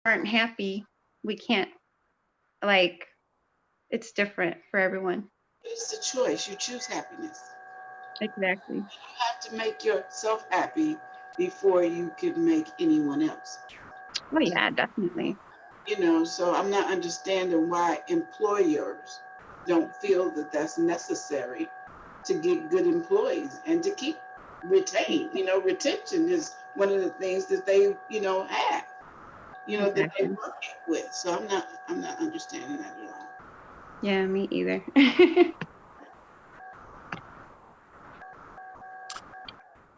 aren't happy, we can't, like, it's different for everyone. It's a choice. You choose happiness. Exactly. You have to make yourself happy before you can make anyone else. Oh yeah, definitely. You know, so I'm not understanding why employers don't feel that that's necessary to get good employees and to keep retain. You know, retention is one of the things that they, you know, have, you know, that they Exactly. work with. So I'm not understanding that at all. Yeah, me either.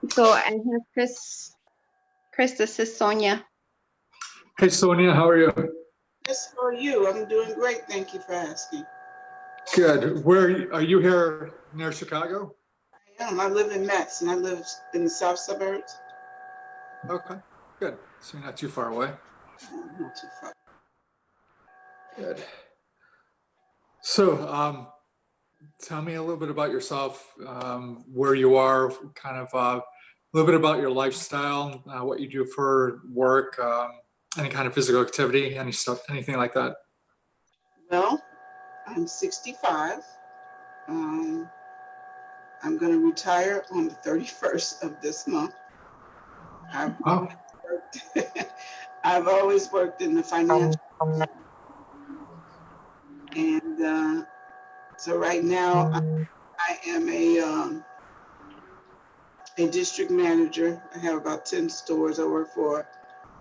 So I have Chris. Chris, this is Sonia. Hey, Sonia, how are you? Yes, for you. I'm doing great. Thank you for asking. Good. Where are you here near Chicago? I am. I live in Metz, and I live in the south suburbs. Okay, good. So you're not too far away. Not too far. Good. So, tell me a little bit about yourself, where you are, kind of a little bit about your lifestyle, what you do for work, any kind of physical activity, any stuff, anything like that. Well, I'm 65. I'm going to retire on the 31st of this month. I've I've always worked in the financial, and so right now I am a district manager. I have about 10 stores. I work for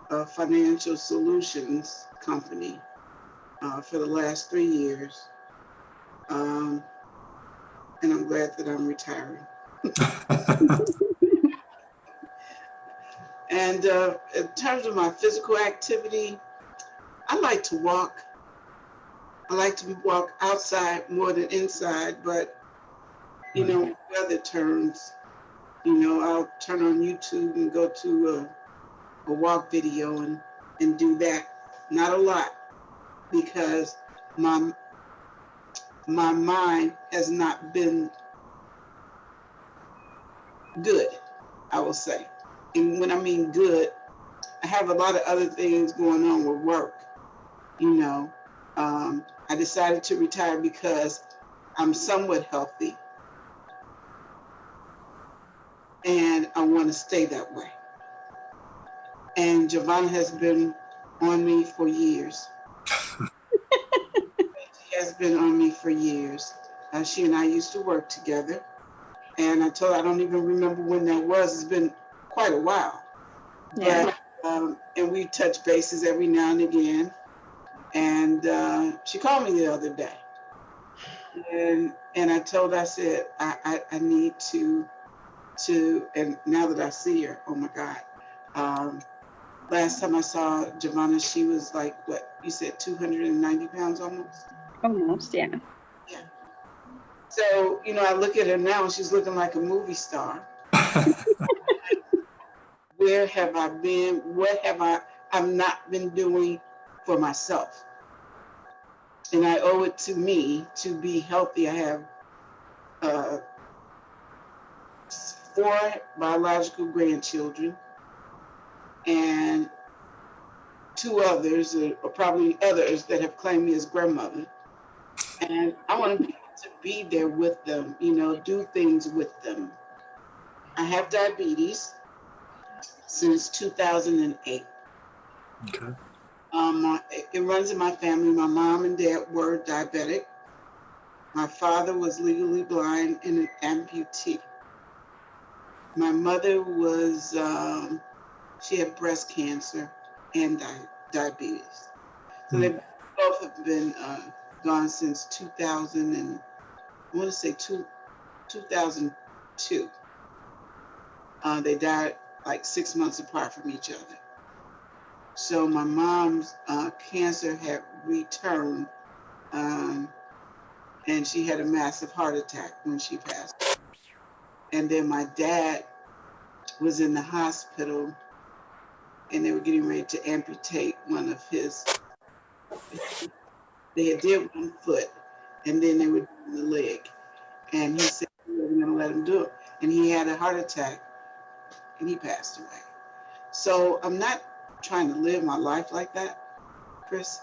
a financial solutions company for the last 3 years, and I'm glad that I'm retiring. And in terms of my physical activity, I like to walk. I like to walk outside more than inside, but you know, when weather turns, you know, I'll turn on YouTube and go to a walk video and do that. Not a lot, because my mind has not been good, I will say. And when I mean good, I have a lot of other things going on with work. You know, I decided to retire because I'm somewhat healthy and I want to stay that way. And Giovanna has been on me for years. She has been on me for years. She and I used to work together. And I told her I don't even remember when that was. It's been quite a while. Yeah. But, and we touch bases every now and again. And she called me the other day. And I told her, I said, I need to, and now that I see her, oh my God. Last time I saw Giovanna, she was like, what, you said 290 pounds almost? Almost, yeah. Yeah. So, you know, I look at her now and she's looking like a movie star. Where have I been? What have I've not been doing for myself? And I owe it to me to be healthy. I have 4 biological grandchildren and 2 others, or probably others, that have claimed me as grandmother. And I want to be there with them, you know, do things with them. I have diabetes since 2008. Okay. It runs in my family. My mom and dad were diabetic. My father was legally blind and an amputee. My mother was, she had breast cancer and diabetes. So they both have been gone since 2000 and I want to say 2002. They died like 6 months apart from each other. So my mom's cancer had returned, and she had a massive heart attack when she passed. And then my dad was in the hospital, and they were getting ready to amputate one of his. They had did one foot, and then they were doing the leg. And he said, "We're going to let him do it." And he had a heart attack, and he passed away. So I'm not trying to live my life like that. Cruciferous,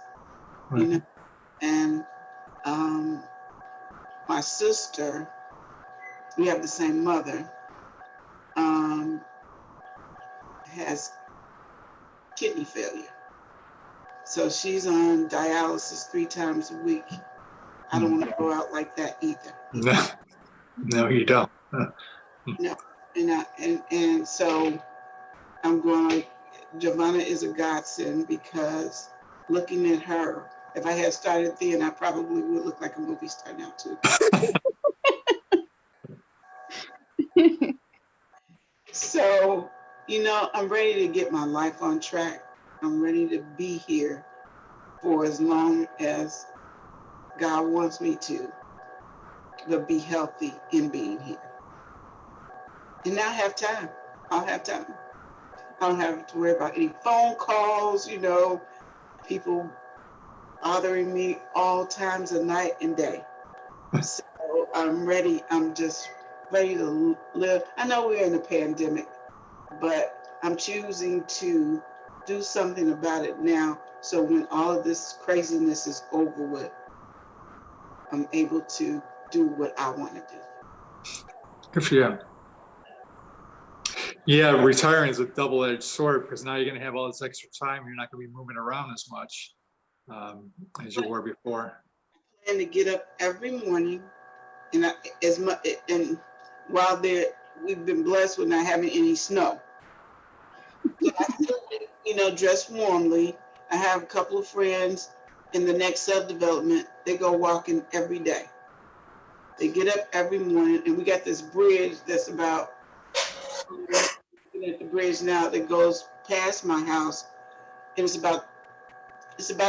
you know, and my sister, we have the same mother, has kidney failure. So she's on dialysis 3 times a week. I don't want to go out like that either. No, no, you don't. No, and so I'm going. Giovanna is a godsend because looking at her, if I had started then, I probably would look like a movie star now too. So, you know, I'm ready to get my life on track. I'm ready to be here for as long as God wants me to, but be healthy in being here. And I have time. I'll have time. I don't have to worry about any phone calls, you know, people bothering me all times of night and day. So I'm ready. I'm just ready to live. I know we're in a pandemic, but I'm choosing to do something about it now. So when all of this craziness is over with, I'm able to do what I want to do. Good for you. Yeah, retiring is a double-edged sword because now you're going to have all this extra time. You're not going to be moving around as much as you were before. I plan to get up every morning, and while we've been blessed with not having any snow, so I still, you know, dress warmly. I have a couple of friends in the next subdevelopment. They go walking every day. They get up every morning, and we got this bridge that's about. Looking at the bridge now that goes past my house, and it's about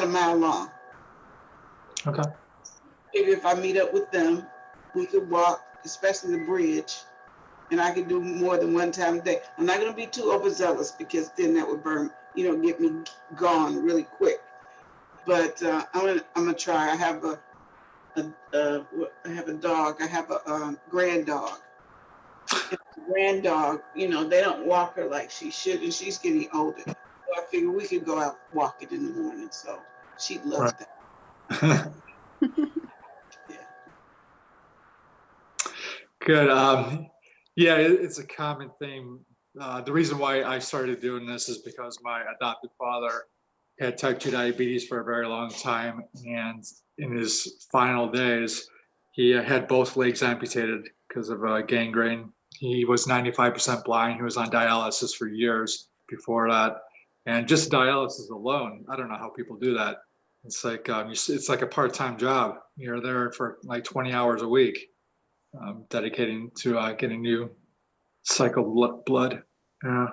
a mile long. Okay. Maybe if I meet up with them, we could walk, especially the bridge, and I could do more than one time a day. I'm not going to be too overzealous because then that would burn, you know, get me gone really quick. But I'm gonna try. I have a dog. I have a grand dog. Grand dog, you know, they don't walk her like she should, and she's getting older. So I figured we could go out walking in the morning. So she loves that. Yeah. Good. Yeah, it's a common thing. The reason why I started doing this is because my adopted father had type 2 diabetes for a very long time. And in his final days, he had both legs amputated because of gangrene. He was 95% blind. He was on dialysis for years before that. And just dialysis alone, I don't know how people do that. It's like it's like a part-time job. You're there for like 20 hours a week, dedicating to getting new cycled blood. Yeah.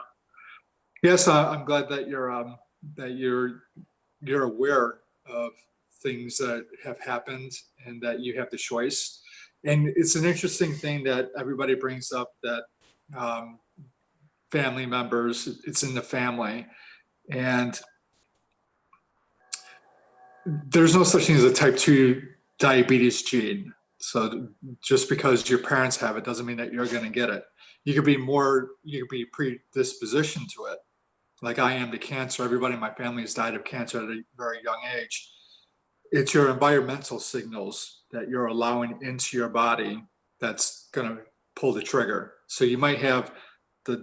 Yes, I'm glad that you're aware of things that have happened and that you have the choice. And it's an interesting thing that everybody brings up that family members, it's in the family. And there's no such thing as a type 2 diabetes gene. So just because your parents have it doesn't mean that you're going to get it. You could be predispositioned to it. Like I am to cancer. Everybody in my family has died of cancer at a very young age. It's your environmental signals that you're allowing into your body that's going to pull the trigger. So you might have a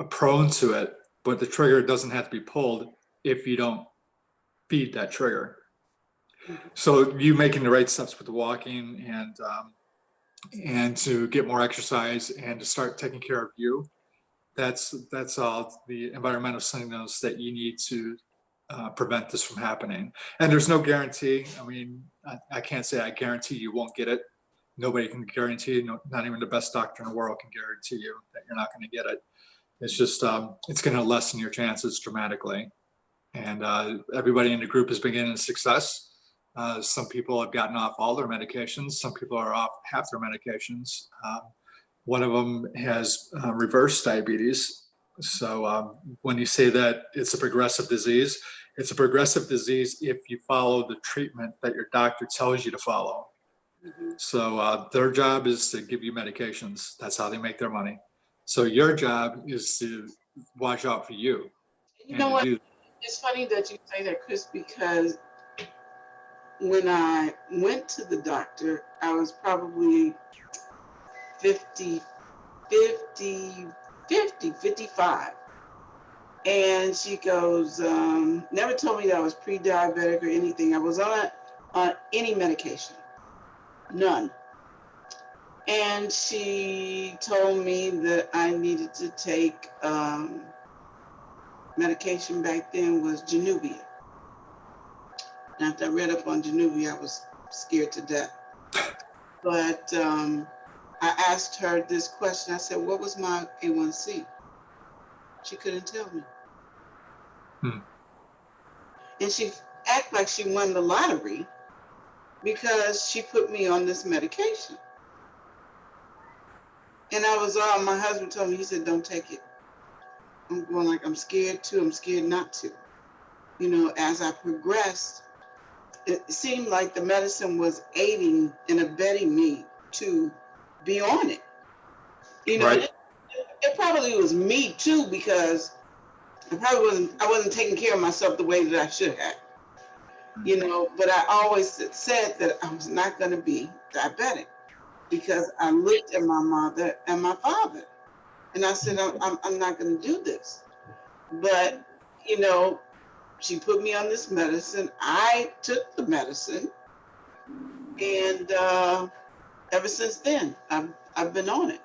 prone to it, but the trigger doesn't have to be pulled if you don't feed that trigger. So you making the right steps with the walking and to get more exercise and to start taking care of you. That's all the environmental signals that you need to prevent this from happening. And there's no guarantee. I mean, I can't say I guarantee you won't get it. Nobody can guarantee, not even the best doctor in the world can guarantee you that you're not going to get it. It's just, it's going to lessen your chances dramatically. And everybody in the group is beginning success. Some people have gotten off all their medications. Some people are off half their medications. One of them has reverse diabetes. So when you say that it's a progressive disease if you follow the treatment that your doctor tells you to follow. Mm-hmm. So their job is to give you medications. That's how they make their money. So your job is to watch out for you. You know what? It's funny that you say that, Chris, because when I went to the doctor, I was probably 50, 55. And she goes, never told me that I was pre-diabetic or anything. I was on any medication, none. And she told me that I needed to take medication back then was Januvia. And after I read up on Januvia, I was scared to death. But I asked her this question. I said, what was my A1C? She couldn't tell me. And she acted like she won the lottery because she put me on this medication. And I was my husband told me, he said, don't take it. I'm going like, I'm scared too. I'm scared not to. You know, as I progressed, it seemed like the medicine was aiding and abetting me to be on it. You know, Right. it probably was me too, because I wasn't taking care of myself the way that I should have. You know, but I always said that I was not going to be diabetic because I looked at my mother and my father. And I said, I'm not going to do this. But, you know, she put me on this medicine. I took the medicine. And ever since then, I've been on it.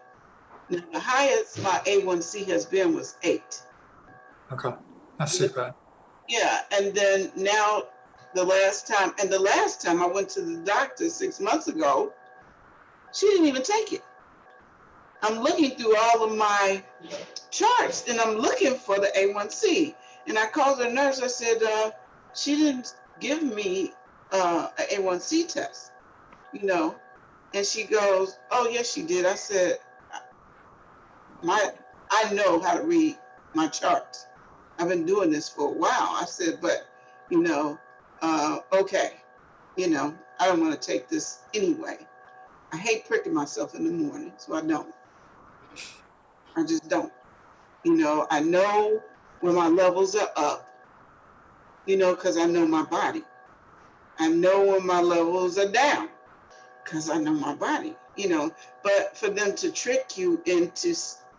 Now, the highest my A1C has been was 8. Okay. That's too bad. Yeah. And then now the last time I went to the doctor 6 months ago, she didn't even take it. I'm looking through all of my charts and I'm looking for the A1C. And I called the nurse. I said, she didn't give me an A1C test, you know. And she goes, oh, yes, she did. I said, I know how to read my charts. I've been doing this for a while. I said, but, you know, okay, you know, I don't want to take this anyway. I hate pricking myself in the morning, so I don't. I just don't. You know, I know when my levels are up, you know, because I know my body. I know when my levels are down because I know my body, you know. But for them to trick you into,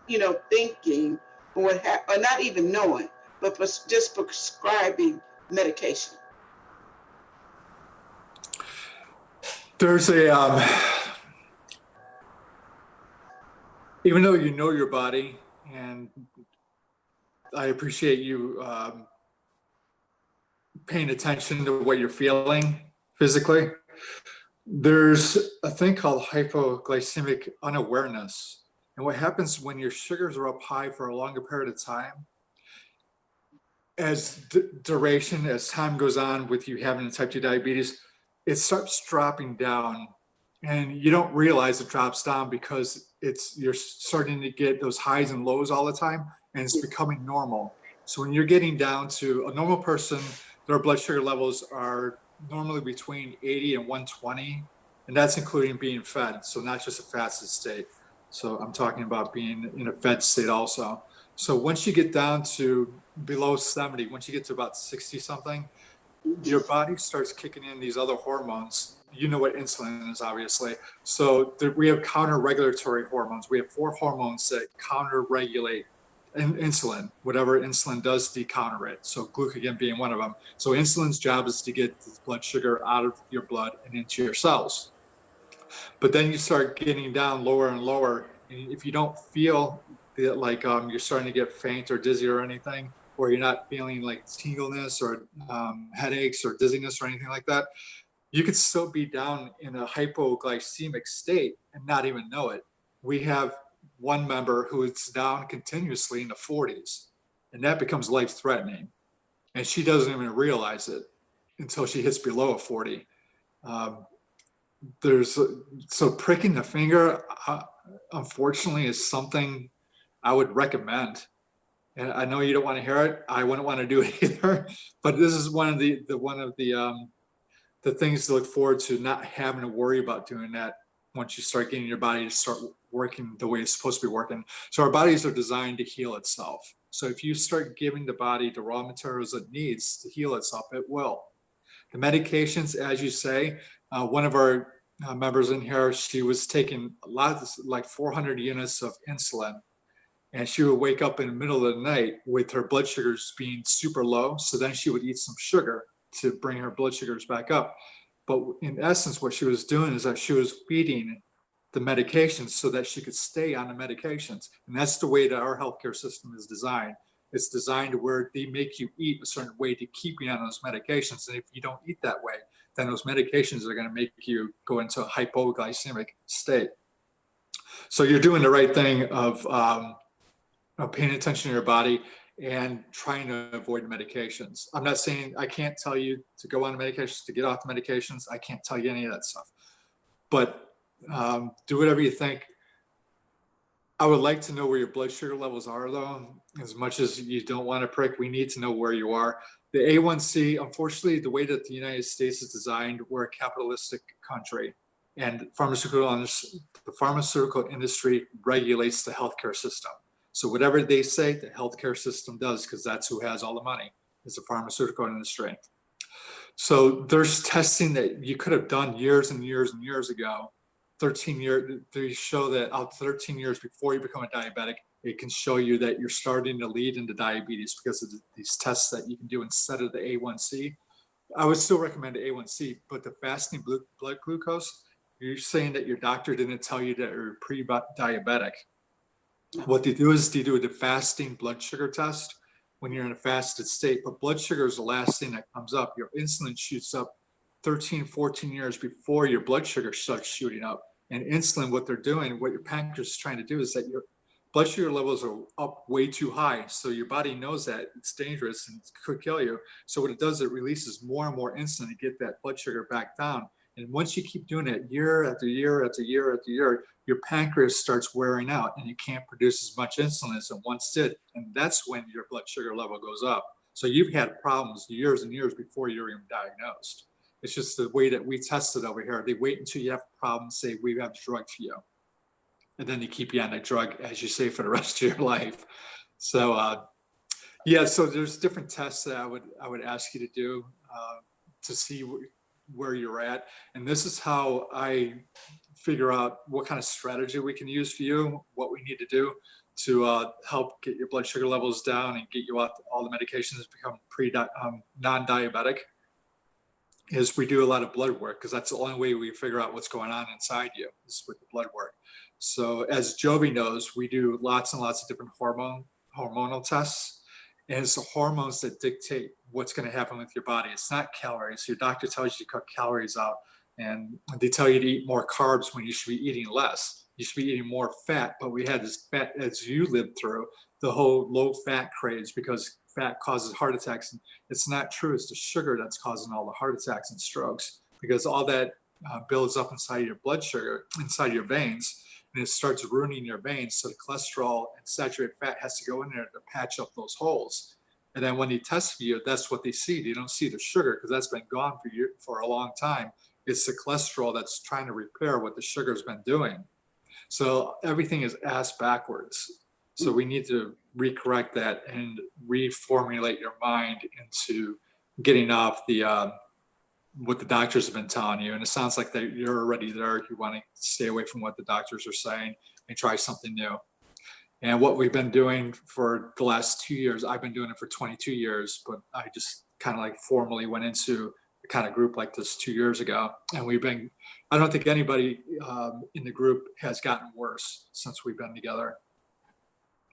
you know, thinking or not even knowing, but just prescribing medication. There's a, even though you know your body, and I appreciate you paying attention to what you're feeling physically, there's a thing called hypoglycemic unawareness. And what happens when your sugars are up high for a longer period of time, as duration, as time goes on with you having type 2 diabetes, it starts dropping down. And you don't realize it drops down because you're starting to get those highs and lows all the time, and it's becoming normal. So when you're getting down to a normal person, their blood sugar levels are normally between 80 and 120, and that's including being fed. So not just a fasted state. So I'm talking about being in a fed state also. So once you get down to below 70, once you get to about 60 something, your body starts kicking in these other hormones. You know what insulin is, obviously. So we have counter-regulatory hormones. We have 4 hormones that counter-regulate insulin. Whatever insulin does to counter it. So glucagon being one of them. So insulin's job is to get the blood sugar out of your blood and into your cells. But then you start getting down lower and lower. And if you don't feel like you're starting to get faint or dizzy or anything, or you're not feeling like tingleness or headaches or dizziness or anything like that, you could still be down in a hypoglycemic state and not even know it. We have one member who is down continuously in the 40s, and that becomes life-threatening. And she doesn't even realize it until she hits below a 40. So pricking the finger, unfortunately, is something I would recommend. And I know you don't want to hear it. I wouldn't want to do it either. But this is one of the things to look forward to, not having to worry about doing that once you start getting your body to start working the way it's supposed to be working. So our bodies are designed to heal itself. So if you start giving the body the raw materials it needs to heal itself, it will. The medications, as you say, one of our members in here, she was taking a lot of like 400 units of insulin, and she would wake up in the middle of the night with her blood sugars being super low. So then she would eat some sugar to bring her blood sugars back up. But in essence, what she was doing is that she was feeding the medications so that she could stay on the medications. And that's the way that our healthcare system is designed. It's designed where they make you eat a certain way to keep you on those medications. And if you don't eat that way, then those medications are going to make you go into a hypoglycemic state. So you're doing the right thing of paying attention to your body and trying to avoid medications. I'm not saying, I can't tell you to go on medications, to get off the medications. I can't tell you any of that stuff. But do whatever you think. I would like to know where your blood sugar levels are, though. As much as you don't want to prick, we need to know where you are. The A1C, unfortunately, the way that the United States is designed, we're a capitalistic country, and the pharmaceutical industry regulates the healthcare system. So whatever they say, the healthcare system does, because that's who has all the money, is the pharmaceutical industry. So there's testing that you could have done years and years and years ago. 13 years, they show that out 13 years before you become a diabetic, it can show you that you're starting to lead into diabetes because of these tests that you can do instead of the A1C. I would still recommend the A1C, but the fasting blood glucose, you're saying that your doctor didn't tell you that you're pre-diabetic. What they do is they do the fasting blood sugar test when you're in a fasted state, but blood sugar is the last thing that comes up. Your insulin shoots up 13, 14 years before your blood sugar starts shooting up. And insulin, what they're doing, what your pancreas is trying to do is that your blood sugar levels are up way too high. So your body knows that it's dangerous and it could kill you. So what it does, it releases more and more insulin to get that blood sugar back down. And once you keep doing it year after year after year after year, your pancreas starts wearing out and you can't produce as much insulin as it once did. And that's when your blood sugar level goes up. So you've had problems years and years before you're even diagnosed. It's just the way that we test it over here. They wait until you have a problem, say, we have a drug for you. And then they keep you on that drug, as you say, for the rest of your life. So, yeah, so there's different tests that I would ask you to do to see where you're at. And this is how I figure out what kind of strategy we can use for you, what we need to do to help get your blood sugar levels down and get you off all the medications that become non-diabetic. Is we do a lot of blood work, because that's the only way we figure out what's going on inside you is with the blood work. So as Jovi knows, we do lots and lots of different hormonal tests, and it's the hormones that dictate what's going to happen with your body. It's not calories. Your doctor tells you to cut calories out, and they tell you to eat more carbs when you should be eating less. You should be eating more fat, but we had this fat, as you lived through, the whole low fat craze, because fat causes heart attacks. And it's not true. It's the sugar that's causing all the heart attacks and strokes, because all that builds up inside your blood sugar, inside your veins, and it starts ruining your veins. So the cholesterol and saturated fat has to go in there to patch up those holes. And then when they test for you, that's what they see. They don't see the sugar, because that's been gone for a long time. It's the cholesterol that's trying to repair what the sugar's been doing. So everything is ass backwards. So we need to recorrect that and reformulate your mind into getting off the what the doctors have been telling you. And it sounds like that you're already there. You want to stay away from what the doctors are saying and try something new. And what we've been doing for the last 2 years, I've been doing it for 22 years, but I just kind of like formally went into a kind of group like this 2 years ago. And I don't think anybody in the group has gotten worse since we've been together.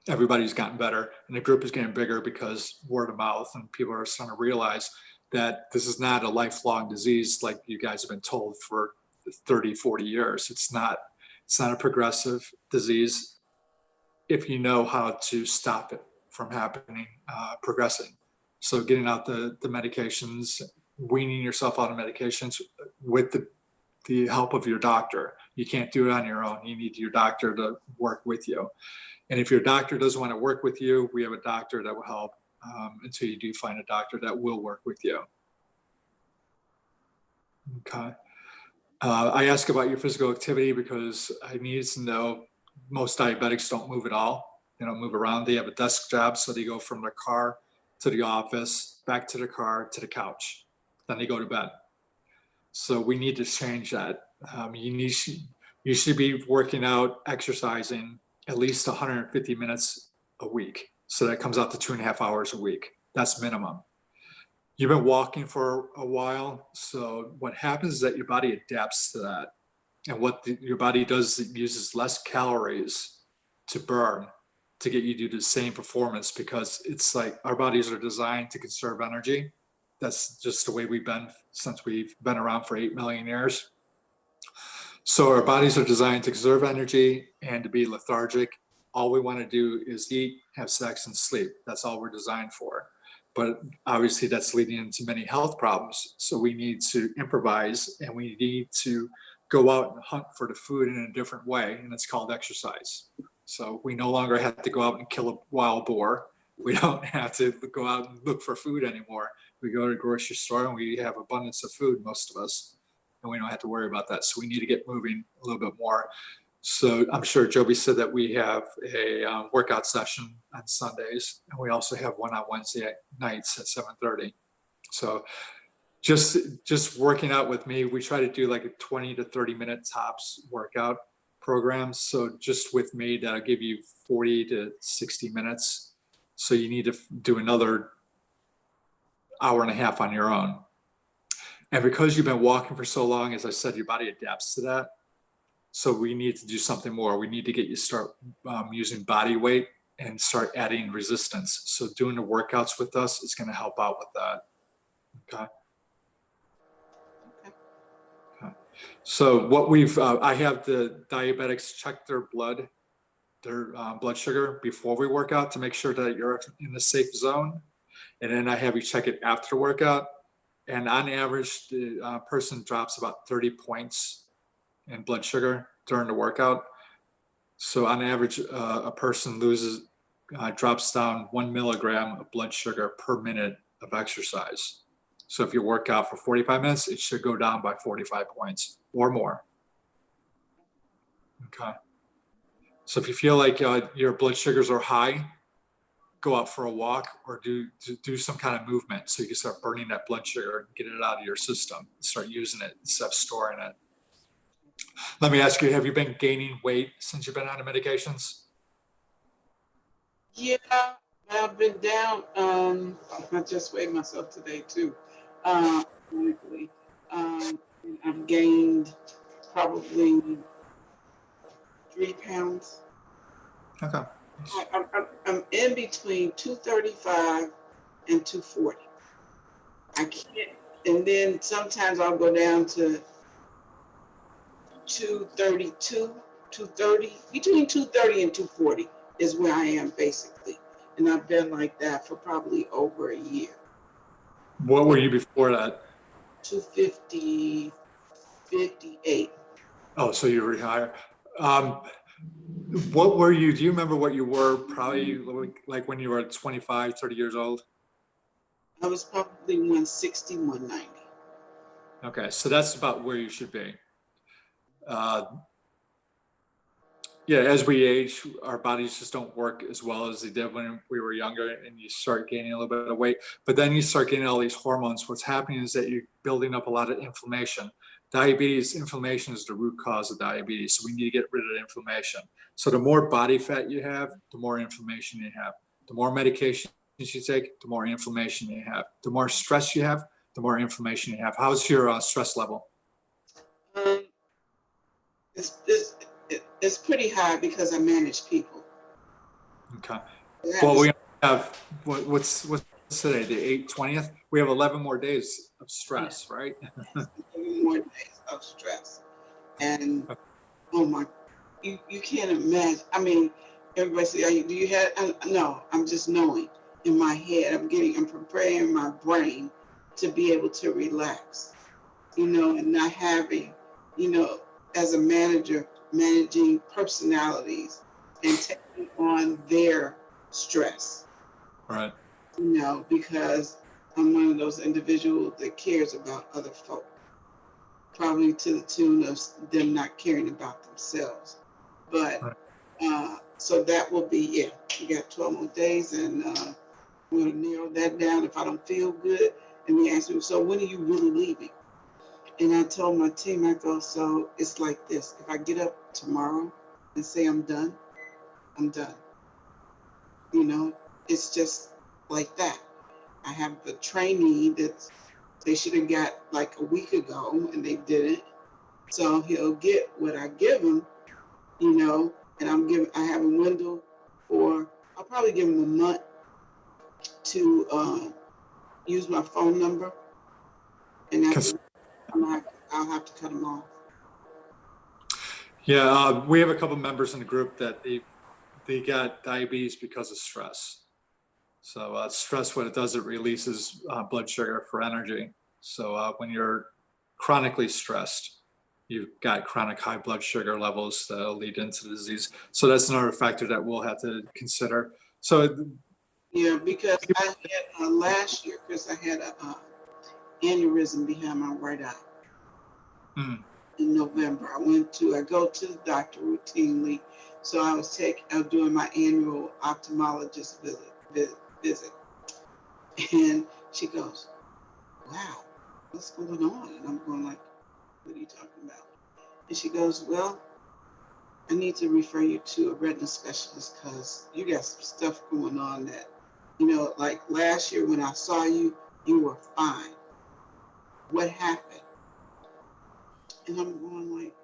Everybody's gotten better, and the group is getting bigger because word of mouth, and people are starting to realize that this is not a lifelong disease like you guys have been told for 30, 40 years. It's not a progressive disease if you know how to stop it from happening, progressing. So getting out the medications, weaning yourself out of medications with the help of your doctor. You can't do it on your own. You need your doctor to work with you. And if your doctor doesn't want to work with you, we have a doctor that will help until you do find a doctor that will work with you. Okay. I ask about your physical activity because I need to know most diabetics don't move at all. move around. They have a desk job, so they go from their car to the office, back to the car, to the couch. Then they go to bed. So we need to change that. You should be working out, exercising at least 150 minutes a week. So that comes out to 2.5 hours a week. That's minimum. You've been walking for a while. So what happens is that your body adapts to that. And what your body does, it uses less calories to burn to get you to do the same performance, because it's like our bodies are designed to conserve energy. That's just the way we've been since we've been around for 8 million years. So our bodies are designed to conserve energy and to be lethargic. All we want to do is eat, have sex, and sleep. That's all we're designed for. But obviously that's leading into many health problems. So we need to improvise, and we need to go out and hunt for the food in a different way, and it's called exercise. So we no longer have to go out and kill a wild boar. We don't have to go out and look for food anymore. We go to the grocery store and we have abundance of food, most of us, and we don't have to worry about that. So we need to get moving a little bit more. So I'm sure Joby said that we have a workout session on Sundays, and we also have one on Wednesday nights at 7:30. So just working out with me, we try to do like a 20 to 30 minute tops workout program. So just with me, that'll give you 40 to 60 minutes. So you need to do another hour and a half on your own. And because you've been walking for so long, as I said, your body adapts to that. So we need to do something more. We need to get you start using body weight and start adding resistance. So doing the workouts with us is going to help out with that. Okay. So what I have the diabetics check their blood sugar before we work out to make sure that you're in the safe zone. And then I have you check it after the workout. And on average, the person drops about 30 points in blood sugar during the workout. So on average, a person drops down 1 milligram of blood sugar per minute of exercise. So if you work out for 45 minutes, it should go down by 45 points or more. Okay. So if you feel like your blood sugars are high, go out for a walk or do some kind of movement so you can start burning that blood sugar and get it out of your system. Start using it instead of storing it. Let me ask you, have you been gaining weight since you've been on the medications? Yeah, I've been down. I just weighed myself today too. Weekly. I've gained probably 3 pounds. Okay. I'm in between 235 and 240. I can't, and then sometimes I'll go down to 232, 230. Between 230 and 240 is where I am basically. And I've been like that for probably over a year. What were you before that? 250, 58. Oh, so you were higher. What were you, do you remember what you were probably like when you were 25, 30 years old? I was probably 160, 190. Okay, so that's about where you should be. Yeah, as we age, our bodies just don't work as well as they did when we were younger, and you start gaining a little bit of weight. But then you start getting all these hormones. What's happening is that you're building up a lot of inflammation. Diabetes, inflammation is the root cause of diabetes. So we need to get rid of the inflammation. So the more body fat you have, the more inflammation you have. The more medications you take, the more inflammation you have. The more stress you have, the more inflammation you have. How's your stress level? It's pretty high because I manage people. Okay. Well, we have what's today, the 20th? We have 11 more days of stress, right? 11 more days of stress, and oh my, you can't imagine. I mean, everybody say, "Do you have?" No, I'm just knowing in my head. I'm preparing my brain to be able to relax, and not having, as a manager, managing personalities and taking on their stress. Right. Because I'm one of those individuals that cares about other folk, probably to the tune of them not caring about themselves. But So that will be, yeah, you got 12 more days, and I'm going to narrow that down if I don't feel good. And they ask me, so when are you really leaving? And I told my team, I go, so it's like this. If I get up tomorrow and say I'm done, I'm done. You know, it's just like that. I have the trainee that they should have got like a week ago, and they didn't. So he'll get what I give him, you know, and I have a window I'll probably give him a month to use my phone number, and after I'll have to cut him off. Yeah, we have a couple members in the group that they got diabetes because of stress. So stress, what it does, it releases blood sugar for energy. So when you're chronically stressed, you've got chronic high blood sugar levels that'll lead into the disease. So that's another factor that we'll have to consider. So yeah, because I had last year, Chris, I had a aneurysm behind my right eye. In November. I go to the doctor routinely. So I was doing my annual ophthalmologist visit. And she goes, wow, what's going on? And I'm going like, what are you talking about? And she goes, well, I need to refer you to a retina specialist because you got some stuff going on that, you know, like last year when I saw you, you were fine. What happened? And I'm going like,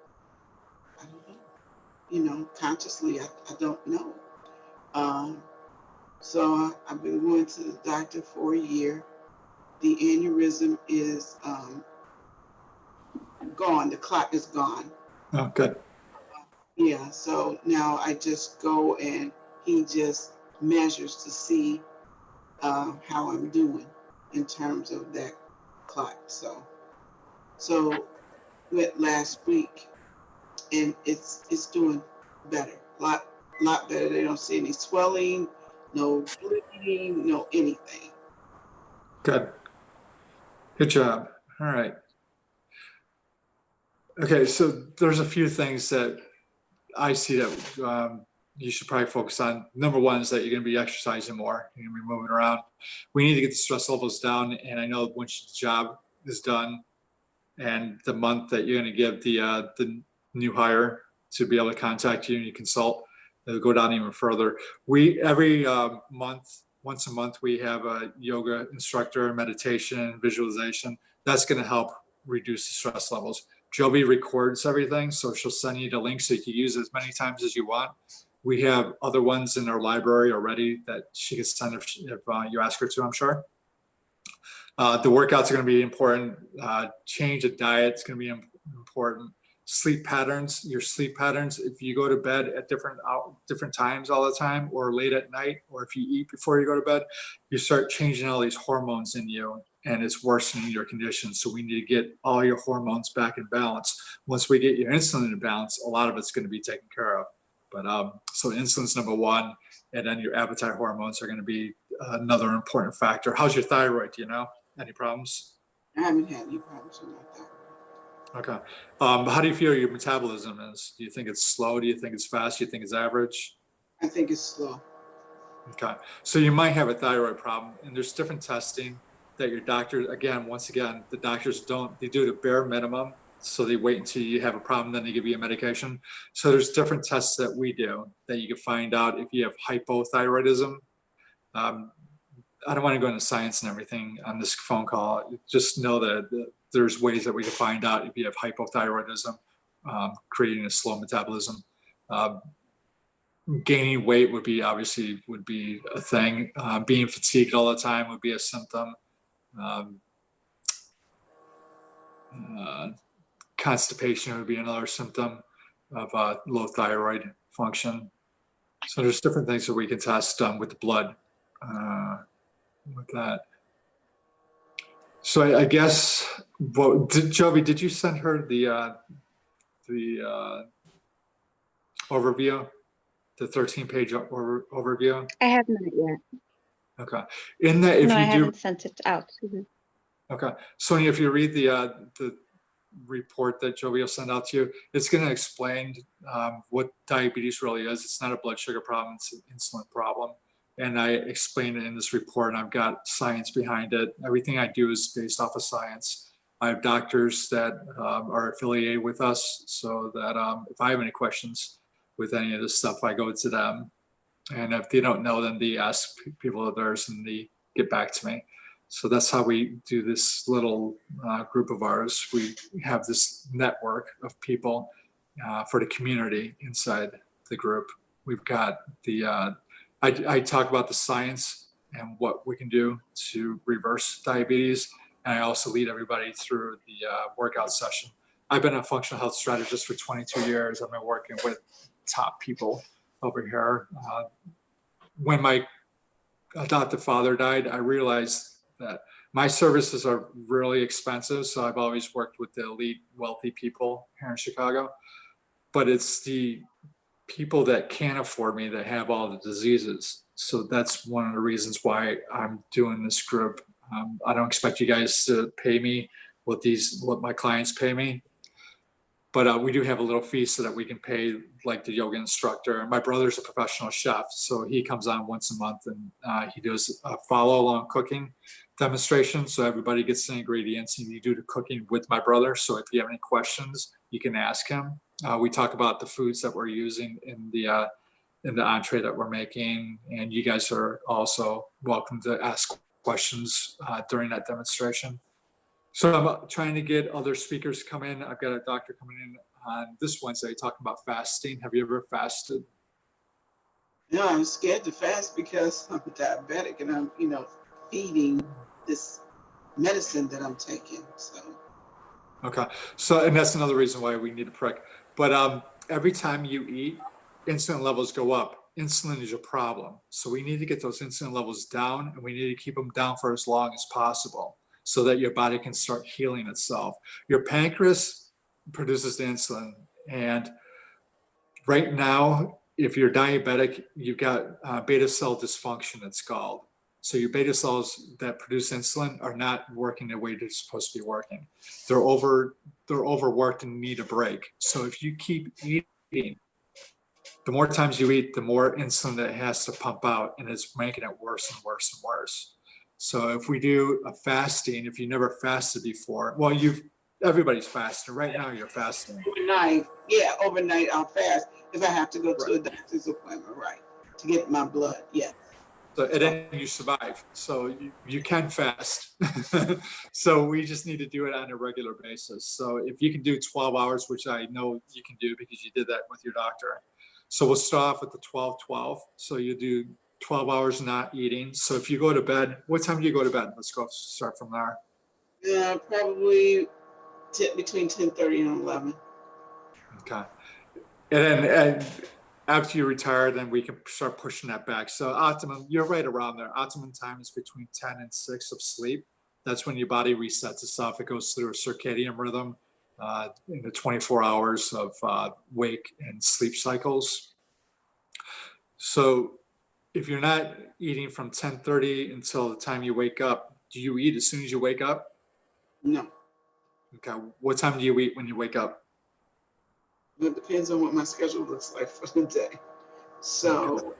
I don't know. You know, consciously, I don't know. So I've been going to the doctor for a year. The aneurysm is gone. The clot is gone. oh, good. Yeah, so now I just go and he just measures to see how I'm doing in terms of that clot. So went last week, and it's doing better, lot better. They don't see any swelling, no bleeding, no anything. Good job. All right. Okay, so there's a few things that I see that you should probably focus on. Number one is that you're going to be exercising more. You're going to be moving around. We need to get the stress levels down. And I know once the job is done and the month that you're going to give the new hire to be able to contact you and you consult, it'll go down even further. Every month, once a month, we have a yoga instructor, meditation, visualization. That's going to help reduce the stress levels. Joby records everything, so she'll send you the link so you can use it as many times as you want. We have other ones in our library already that she can send if you ask her to, I'm sure. The workouts are going to be important. Change of diet is going to be important. Sleep patterns, your sleep patterns. If you go to bed at different times all the time, or late at night, or if you eat before you go to bed, you start changing all these hormones in you, and it's worsening your condition. So we need to get all your hormones back in balance. Once we get your insulin in balance, a lot of it's going to be taken care of. But so insulin's number one, and then your appetite hormones are going to be another important factor. How's your thyroid? Do you know any problems? I haven't had any problems with my thyroid. Okay. How do you feel your metabolism is? Do you think it's slow? Do you think it's fast? Do you think it's average? I think it's slow. Okay. So you might have a thyroid problem, and there's different testing that your doctor, once again, the doctors they do the bare minimum. So they wait until you have a problem, then they give you a medication. So there's different tests that we do that you can find out if you have hypothyroidism. I don't want to go into science and everything on this phone call. Just know that there's ways that we can find out if you have hypothyroidism, creating a slow metabolism. Gaining weight would be a thing. Being fatigued all the time would be a symptom. Constipation would be another symptom of low thyroid function. So there's different things that we can test with the blood with that. So I guess, Jovi, did you send her the overview, the 13-page overview? I have not yet. Okay. In that, if No, I you do, haven't sent it out. okay. Sonia, if you read the report that Joey will send out to you. It's going to explain what diabetes really is. It's not a blood sugar problem, it's an insulin problem. And I explain it in this report, and I've got science behind it. Everything I do is based off of science. I have doctors that are affiliated with us, so that if I have any questions with any of this stuff, I go to them. And if they don't know, then they ask people of theirs and they get back to me. So that's how we do this little group of ours. We have this network of people for the community inside the group. We've got the, I talk about the science and what we can do to reverse diabetes. And I also lead everybody through the workout session. I've been a functional health strategist for 22 years. I've been working with top people over here. When my adoptive father died, I realized that my services are really expensive. So I've always worked with the elite wealthy people here in Chicago, but it's the people that can't afford me that have all the diseases. So that's one of the reasons why I'm doing this group. I don't expect you guys to pay me what my clients pay me, but we do have a little fee so that we can pay like the yoga instructor. My brother's a professional chef, so he comes on once a month and he does a follow along cooking demonstration. So everybody gets the ingredients and you do the cooking with my brother. So if you have any questions, you can ask him. We talk about the foods that we're using in the entree that we're making. And you guys are also welcome to ask questions during that demonstration. So I'm trying to get other speakers to come in. I've got a doctor coming in on this Wednesday talking about fasting. Have you ever fasted? No, I'm scared to fast because I'm diabetic and I'm, feeding this medicine that I'm taking. So. Okay. So, and that's another reason why we need a prick. But every time you eat, insulin levels go up. Insulin is your problem. So we need to get those insulin levels down, and we need to keep them down for as long as possible so that your body can start healing itself. Your pancreas produces the insulin. And right now, if you're diabetic, you've got beta cell dysfunction, it's called. So your beta cells that produce insulin are not working the way they're supposed to be working. They're overworked and need a break. So if you keep eating, the more times you eat, the more insulin that it has to pump out, and it's making it worse and worse and worse. So if we do a fasting, if you never fasted before, well, everybody's fasting. Right now you're fasting. Overnight I'll fast if I have to go to a doctor's appointment, right, to get my blood, yeah. So, and then you survive. So you can fast. So we just need to do it on a regular basis. So if you can do 12 hours, which I know you can do because you did that with your doctor. So we'll start off with the 12-12. So you do 12 hours not eating. So if you go to bed, what time do you go to bed? Let's go start from there. Yeah, probably between 10:30 and 11. Okay. And after you retire, then we can start pushing that back. So optimum, you're right around there. Optimum time is between 10 and 6 of sleep. That's when your body resets itself. It goes through a circadian rhythm in the 24 hours of wake and sleep cycles. So if you're not eating from 10:30 until the time you wake up, do you eat as soon as you wake up? No. Okay. What time do you eat when you wake up? It depends on what my schedule looks like for the day. So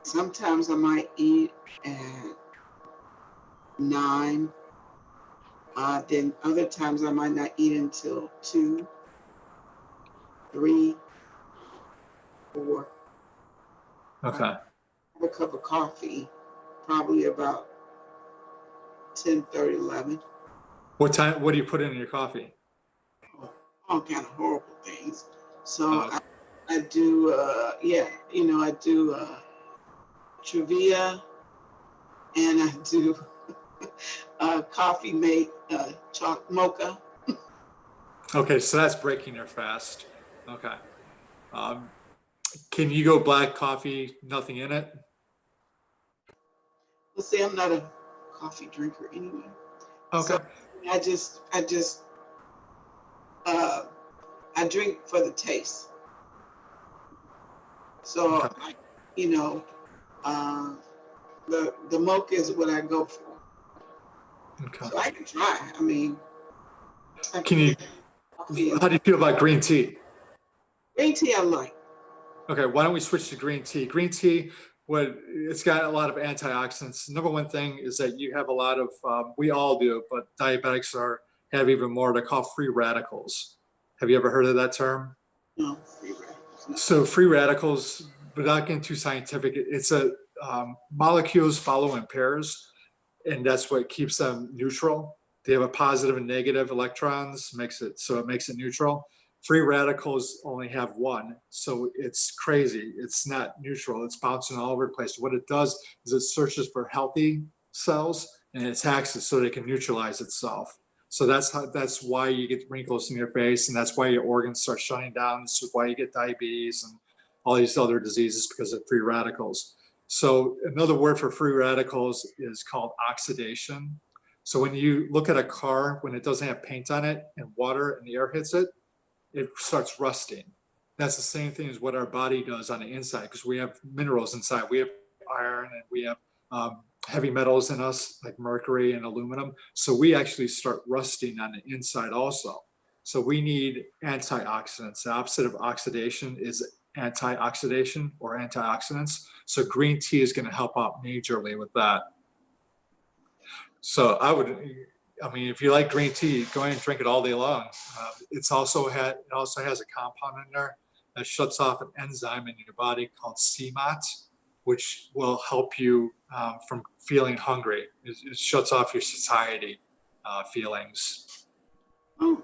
sometimes I might eat at 9. Then other times I might not eat until 2, 3, 4. Okay. I have a cup of coffee, probably about 10:30, 11. What do you put in your coffee? All kind of horrible things. So I do, I do Truvia, and I do coffee made mocha. Okay, so that's breaking your fast. Okay. Can you go black coffee, nothing in it? Let's say I'm not a coffee drinker anyway. Okay. So I drink for the taste. So, Okay. the mocha is what I go for. Okay. So I can try. I mean, Can you, how do you feel about green tea? Green tea I like. Okay, why don't we switch to green tea? Green tea, it's got a lot of antioxidants. Number one thing is that you have a lot of, we all do, but diabetics have even more. They're called free radicals. Have you ever heard of that term? No, free radicals. No. So free radicals, without getting too scientific, it's molecules follow in pairs, and that's what keeps them neutral. They have a positive and negative electrons, it makes it neutral. Free radicals only have one, so it's crazy. It's not neutral. It's bouncing all over the place. What it does is it searches for healthy cells and it attacks it so they can neutralize itself. So that's why you get wrinkles in your face, and that's why your organs start shutting down. This is why you get diabetes and all these other diseases, because of free radicals. So another word for free radicals is called oxidation. So when you look at a car, when it doesn't have paint on it and water and the air hits it, it starts rusting. That's the same thing as what our body does on the inside, because we have minerals inside. We have iron and we have heavy metals in us, like mercury and aluminum. So we actually start rusting on the inside also. So we need antioxidants. The opposite of oxidation is antioxidation or antioxidants. So green tea is going to help out majorly with that. So if you like green tea, go ahead and drink it all day long. It also has a compound in there that shuts off an enzyme in your body called CMOT, which will help you from feeling hungry. It shuts off your satiety feelings. Oh,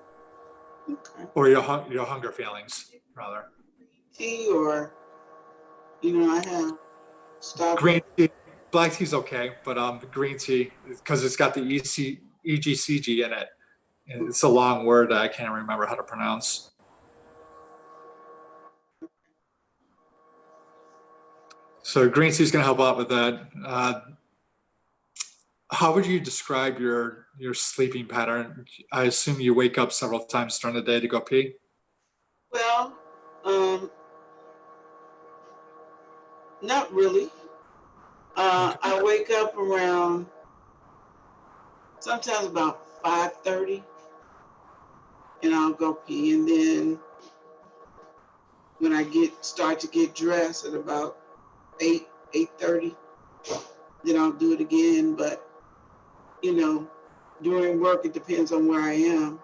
okay. Or your hunger feelings, rather. Tea or, I have Starbucks. Green tea, black tea's okay, but green tea, because it's got the EGCG in it. And it's a long word that I can't remember how to pronounce. So green tea is going to help out with that. How would you describe your sleeping pattern? I assume you wake up several times during the day to go pee? Well, not really. I wake up around sometimes about 5:30, and I'll go pee. And then when I start to get dressed at about 8:30, then I'll do it again. But during work, it depends on where I am,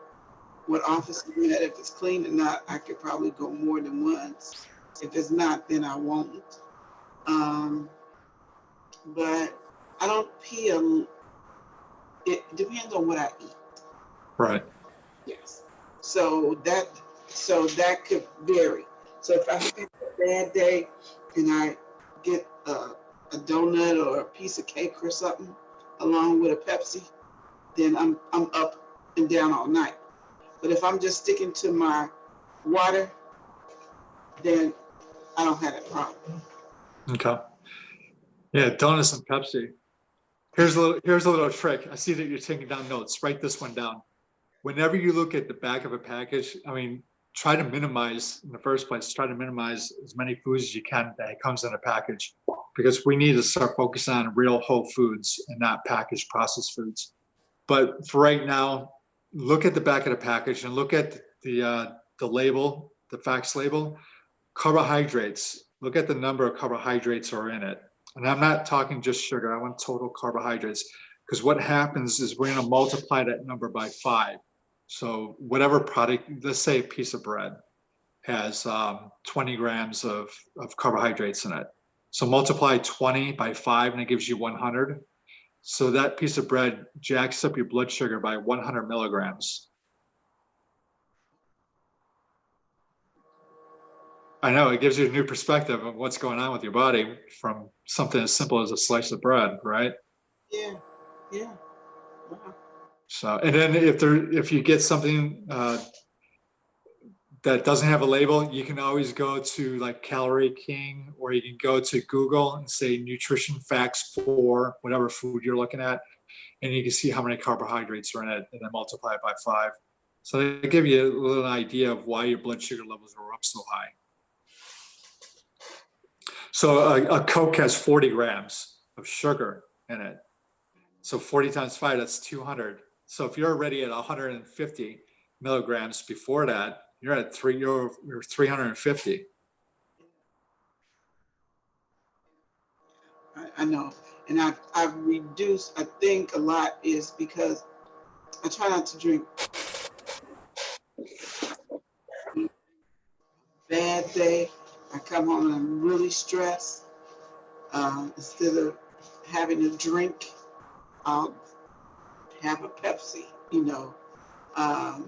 what office I'm at. If it's clean or not, I could probably go more than once. If it's not, then I won't. But I don't pee. It depends on what I eat. Right. Yes. So that could vary. So if I have a bad day and I get a donut or a piece of cake or something along with a Pepsi, then I'm up and down all night. But if I'm just sticking to my water, then I don't have that problem. Okay. Yeah, donuts and Pepsi. Here's a little trick. I see that you're taking down notes. Write this one down. Whenever you look at the back of a package, try to minimize, in the first place, try to minimize as many foods as you can that comes in a package, because we need to start focusing on real whole foods and not packaged processed foods. But for right now, look at the back of the package and look at the label, the facts label. Carbohydrates. Look at the number of carbohydrates are in it. And I'm not talking just sugar. I want total carbohydrates, because what happens is we're going to multiply that number by 5. So whatever product, let's say a piece of bread has 20 grams of carbohydrates in it. So multiply 20 by 5 and it gives you 100. So that piece of bread jacks up your blood sugar by 100 milligrams. I know, it gives you a new perspective of what's going on with your body from something as simple as a slice of bread, right? Yeah. Wow. So, and then if you get something that doesn't have a label, you can always go to like Calorie King, or you can go to Google and say nutrition facts for whatever food you're looking at, and you can see how many carbohydrates are in it, and then multiply it by 5. So they give you a little idea of why your blood sugar levels are up so high. So a Coke has 40 grams of sugar in it. So 40 times 5, that's 200. So if you're already at 150 milligrams before that. You're at you're 350. I know. And I've reduced, I think a lot is because I try not to drink. Bad day, I come home and I'm really stressed. Instead of having a drink, I'll have a Pepsi, you know. I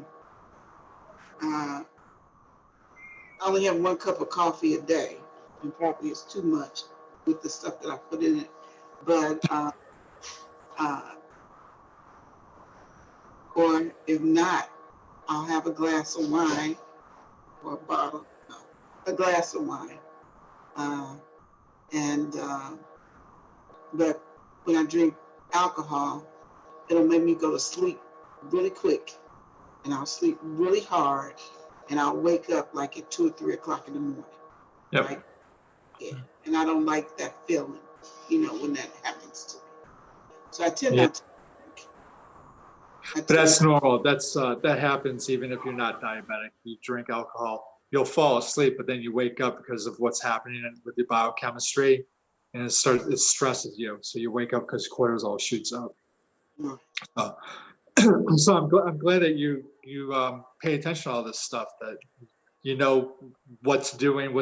only have 1 cup of coffee a day, and probably it's too much with the stuff that I put in it. But, or if not, I'll have a glass of wine or a bottle, no, a glass of wine. But when I drink alcohol, it'll make me go to sleep really quick, and I'll sleep really hard, and I'll wake up like at 2 or 3 o'clock in the morning. Yep. Like, yeah. And I don't like that feeling, you know, when that happens to me. So I tend not to drink. But that's normal. That happens even if you're not diabetic. You drink alcohol, you'll fall asleep, but then you wake up because of what's happening with your biochemistry, and it stresses you. So you wake up because cortisol shoots up. So I'm glad that you pay attention to all this stuff, that you know what's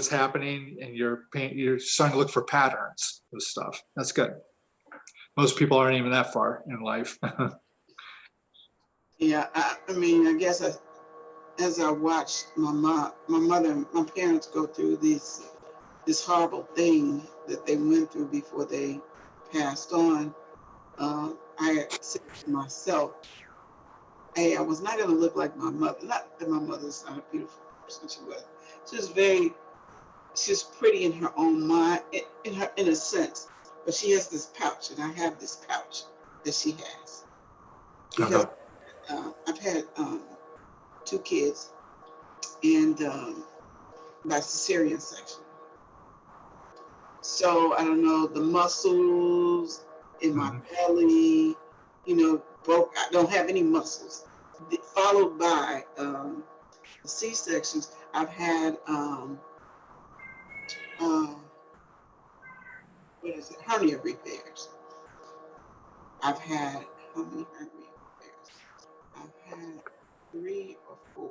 happening, and you're starting to look for patterns of stuff. That's good. Most people aren't even that far in life. Yeah, I mean, I guess as I watched my mother and my parents go through this horrible thing that they went through before they passed on, I said to myself, hey, I was not going to look like my mother. Not that my mother's not a beautiful person, she's pretty in her own mind, in a sense, but she has this pouch, and I have this pouch that she has. Because I've had 2 kids, and by cesarean section. So I don't know, the muscles in my belly, you know, broke. I don't have any muscles. Followed by C-sections. I've had hernia repairs. I've had how many hernia repairs? I've had 3 or 4.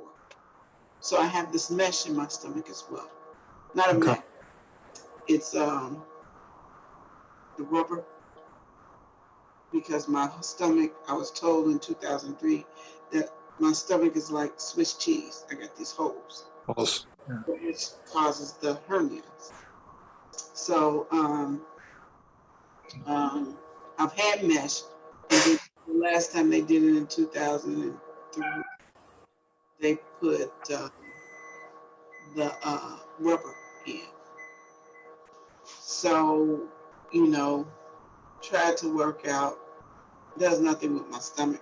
So I have this mesh in my stomach as well. Not a mesh. It's the rubber, because my stomach, I was told in 2003 that my stomach is like Swiss cheese. I got these holes, which causes the hernias. So I've had mesh, and then the last time they did it in 2003, they put the rubber in. So, you know, tried to work out. Does nothing with my stomach.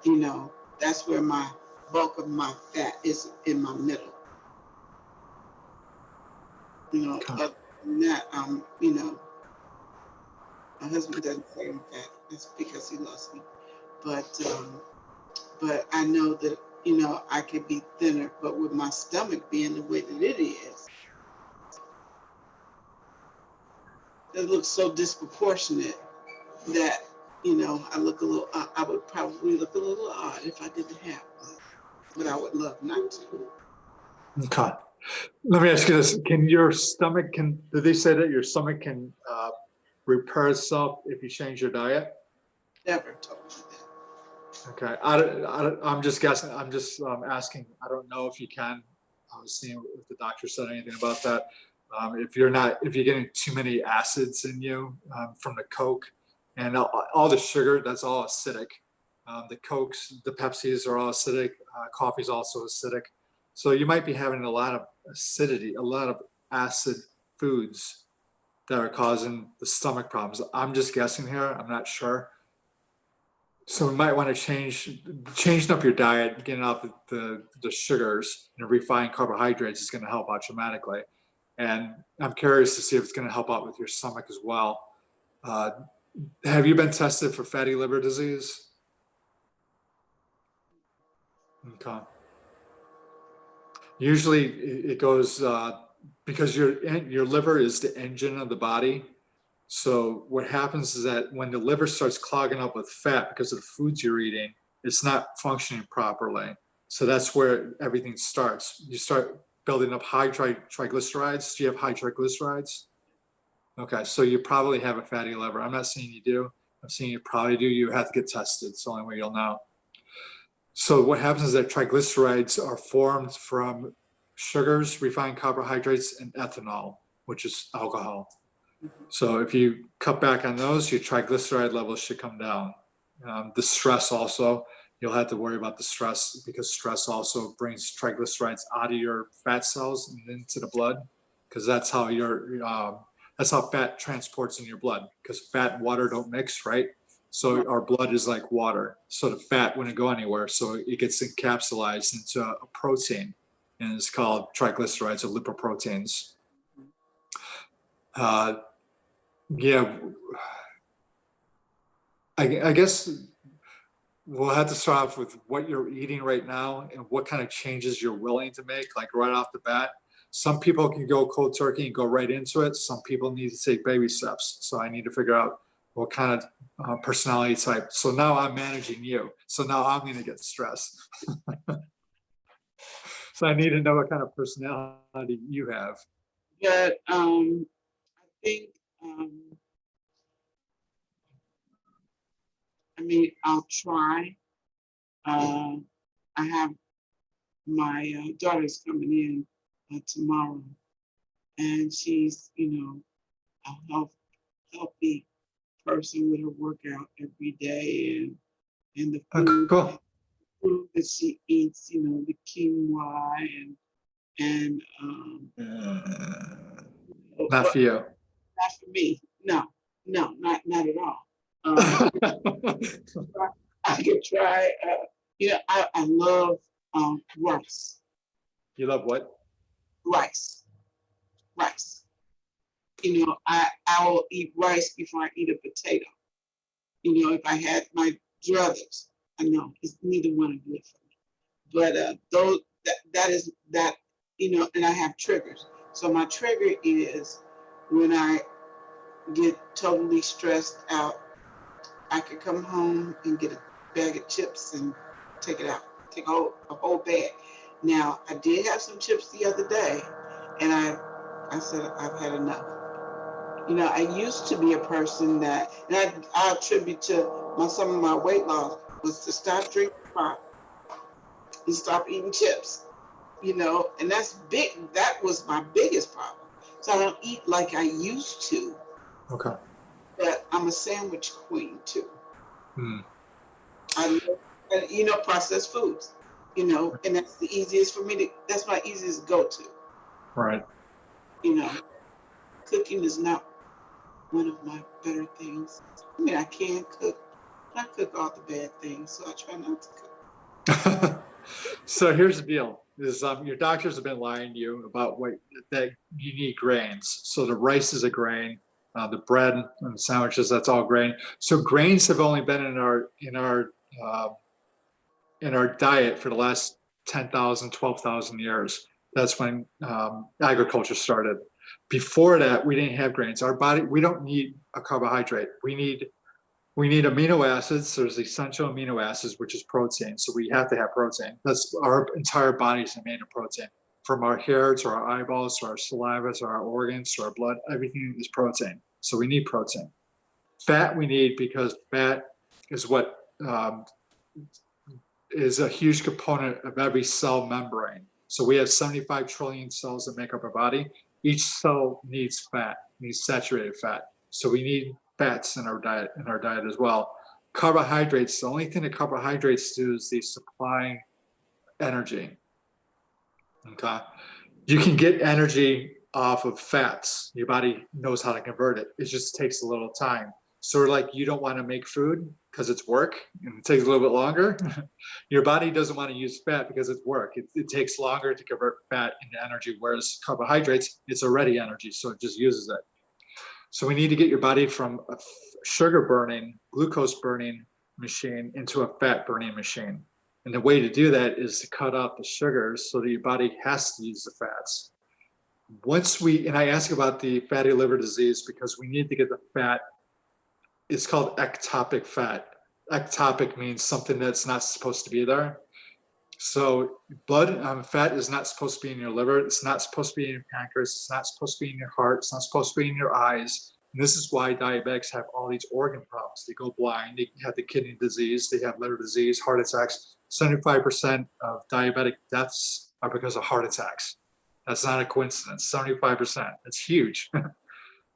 You know, that's where my bulk of my fat is, in my middle. You know, other than that, you know, my husband doesn't say I'm fat. That's because he loves me. But I know that, you know, I could be thinner, but with my stomach being the way that it is, it looks so disproportionate that, you know, I would probably look a little odd if I didn't have one, but I would love not to. Okay. Let me ask you this. Did they say that your stomach can repair itself if you change your diet? Never told me that. Okay. I'm just guessing. I'm just asking. I don't know if you can. I was seeing if the doctor said anything about that. If you're getting too many acids in you from the Coke and all the sugar, that's all acidic. The Cokes, the Pepsis are all acidic. Coffee's also acidic. So you might be having a lot of acidity, a lot of acid foods that are causing the stomach problems. I'm just guessing here. I'm not sure. So we might want to changing up your diet, getting off the sugars and refined carbohydrates is going to help out dramatically. And I'm curious to see if it's going to help out with your stomach as well. Have you been tested for fatty liver disease? Okay. Usually it goes because your liver is the engine of the body. So what happens is that when the liver starts clogging up with fat because of the foods you're eating, it's not functioning properly. So that's where everything starts. You start building up high triglycerides. Do you have high triglycerides? Okay, so you probably have a fatty liver. I'm not saying you do. I'm saying you probably do. You have to get tested. It's the only way you'll know. So what happens is that triglycerides are formed from sugars, refined carbohydrates, and ethanol, which is alcohol. So if you cut back on those, your triglyceride levels should come down. The stress also, you'll have to worry about the stress because stress also brings triglycerides out of your fat cells and into the blood, because that's how fat transports in your blood, because fat and water don't mix, right? So our blood is like water. So the fat wouldn't go anywhere. So it gets encapsulated into a protein, and it's called triglycerides or lipoproteins. Yeah, I guess we'll have to start off with what you're eating right now and what kind of changes you're willing to make, like right off the bat. Some people can go cold turkey and go right into it. Some people need to take baby steps. So I need to figure out what kind of personality type. So now I'm managing you. So now I'm going to get stressed. So I need to know what kind of personality you have. But I think, I'll try. I have my daughter's coming in tomorrow, and she's, a healthy person with her workout every day, and the food, Cool. food that she eats, the quinoa and Not for you. not for me. No, not at all. I could try. I love rice. You love what? Rice. I will eat rice before I eat a potato. If I had my druthers, I know it's neither one of good for me. But that is, and I have triggers. So my trigger is when I get totally stressed out, I could come home and get a bag of chips and take it out, take a whole bag. Now, I did have some chips the other day, and I said, I've had enough. I used to be a person that, and I attribute to some of my weight loss was to stop drinking pop and stop eating chips, and that's big. That was my biggest problem. So I don't eat like I used to. Okay. But I'm a sandwich queen too. I love, processed foods, and that's the easiest for me that's my easiest go-to. Right. Cooking is not one of my better things. I can cook. I cook all the bad things, so I try not to cook. So here's the deal: is your doctors have been lying to you about that you need grains. So the rice is a grain, the bread and the sandwiches, that's all grain. So grains have only been in our diet for the last 10,000, 12,000 years. That's when agriculture started. Before that, we didn't have grains. Our body, we don't need a carbohydrate. We need amino acids. There's essential amino acids, which is protein. So we have to have protein. That's our entire body is made of protein. From our hair to our eyeballs to our saliva to our organs to our blood, everything is protein. So we need protein. Fat we need because fat is what is a huge component of every cell membrane. So we have 75 trillion cells that make up our body. Each cell needs fat, needs saturated fat. So we need fats in our diet as well. Carbohydrates, the only thing that carbohydrates do is they supply energy. Okay. You can get energy off of fats. Your body knows how to convert it. It just takes a little time. Sort of like you don't want to make food because it's work and it takes a little bit longer. Your body doesn't want to use fat because it's work. It takes longer to convert fat into energy, whereas carbohydrates, it's already energy, so it just uses it. So we need to get your body from a sugar burning, glucose burning machine into a fat burning machine. And the way to do that is to cut out the sugars so that your body has to use the fats. And I ask about the fatty liver disease because we need to get the fat. It's called ectopic fat. Ectopic means something that's not supposed to be there. So fat is not supposed to be in your liver. It's not supposed to be in your pancreas. It's not supposed to be in your heart. It's not supposed to be in your eyes. And this is why diabetics have all these organ problems. They go blind. They have the kidney disease. They have liver disease, heart attacks. 75% of diabetic deaths are because of heart attacks. That's not a coincidence. 75%. That's huge.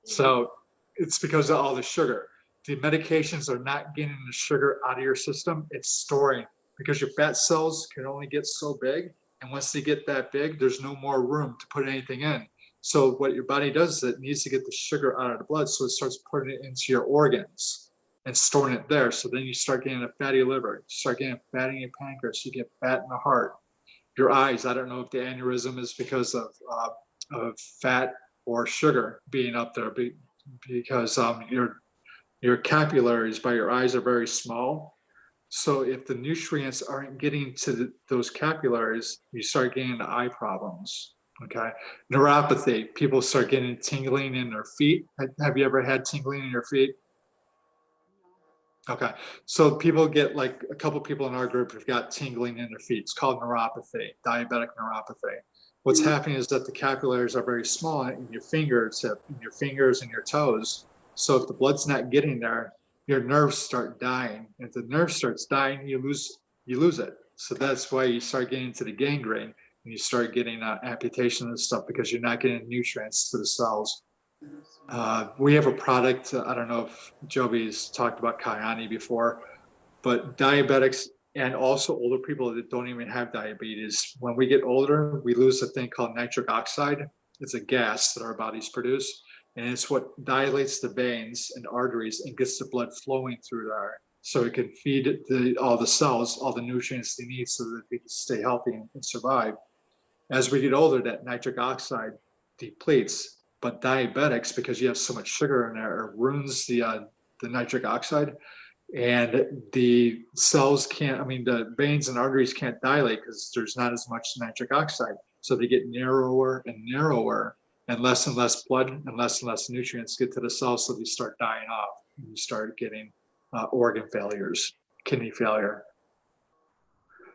So it's because of all the sugar. The medications are not getting the sugar out of your system. It's storing, because your fat cells can only get so big. And once they get that big, there's no more room to put anything in. So what your body does is it needs to get the sugar out of the blood. So it starts putting it into your organs and storing it there. So then you start getting a fatty liver, you start getting fat in your pancreas, you get fat in the heart. Your eyes, I don't know if the aneurysm is because of fat or sugar being up there, because your capillaries by your eyes are very small. So if the nutrients aren't getting to those capillaries, you start getting the eye problems. Okay. Neuropathy, people start getting tingling in their feet. Have you ever had tingling in your feet? Okay. So people get, like, a couple people in our group have got tingling in their feet. It's called neuropathy, diabetic neuropathy. What's happening is that the capillaries are very small in your fingers and your toes. So if the blood's not getting there, your nerves start dying. If the nerve starts dying, you lose it. So that's why you start getting to the gangrene and you start getting amputation and stuff, because you're not getting nutrients to the cells. We have a product, I don't know if Joby's talked about Kyani before, but diabetics and also older people that don't even have diabetes, when we get older, we lose a thing called nitric oxide. It's a gas that our bodies produce, and it's what dilates the veins and arteries and gets the blood flowing through there, so it can feed all the cells all the nutrients they need so that they can stay healthy and survive. As we get older, that nitric oxide depletes. But diabetics, because you have so much sugar in there, it ruins the nitric oxide, and the cells the veins and arteries can't dilate because there's not as much nitric oxide. So they get narrower and narrower, and less blood and less nutrients get to the cells, so they start dying off, and you start getting organ failures, kidney failure.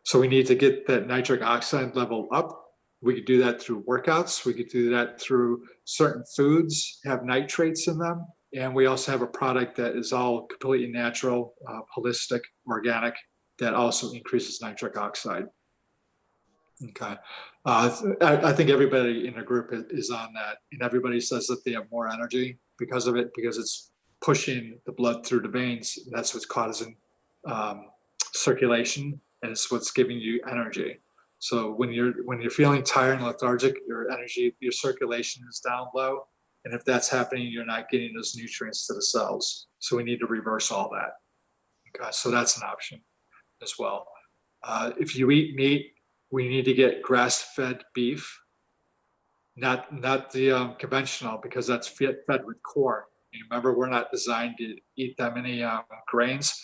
So we need to get that nitric oxide level up. We could do that through workouts. We could do that through certain foods have nitrates in them. And we also have a product that is all completely natural, holistic, organic, that also increases nitric oxide. Okay. I think everybody in the group is on that. And everybody says that they have more energy because of it, because it's pushing the blood through the veins. And that's what's causing circulation, and it's what's giving you energy. So when you're feeling tired and lethargic, your energy, your circulation is down low. And if that's happening, you're not getting those nutrients to the cells. So we need to reverse all that. Okay, so that's an option as well. If you eat meat, we need to get grass-fed beef, not the conventional, because that's fed with corn. You remember, we're not designed to eat that many grains.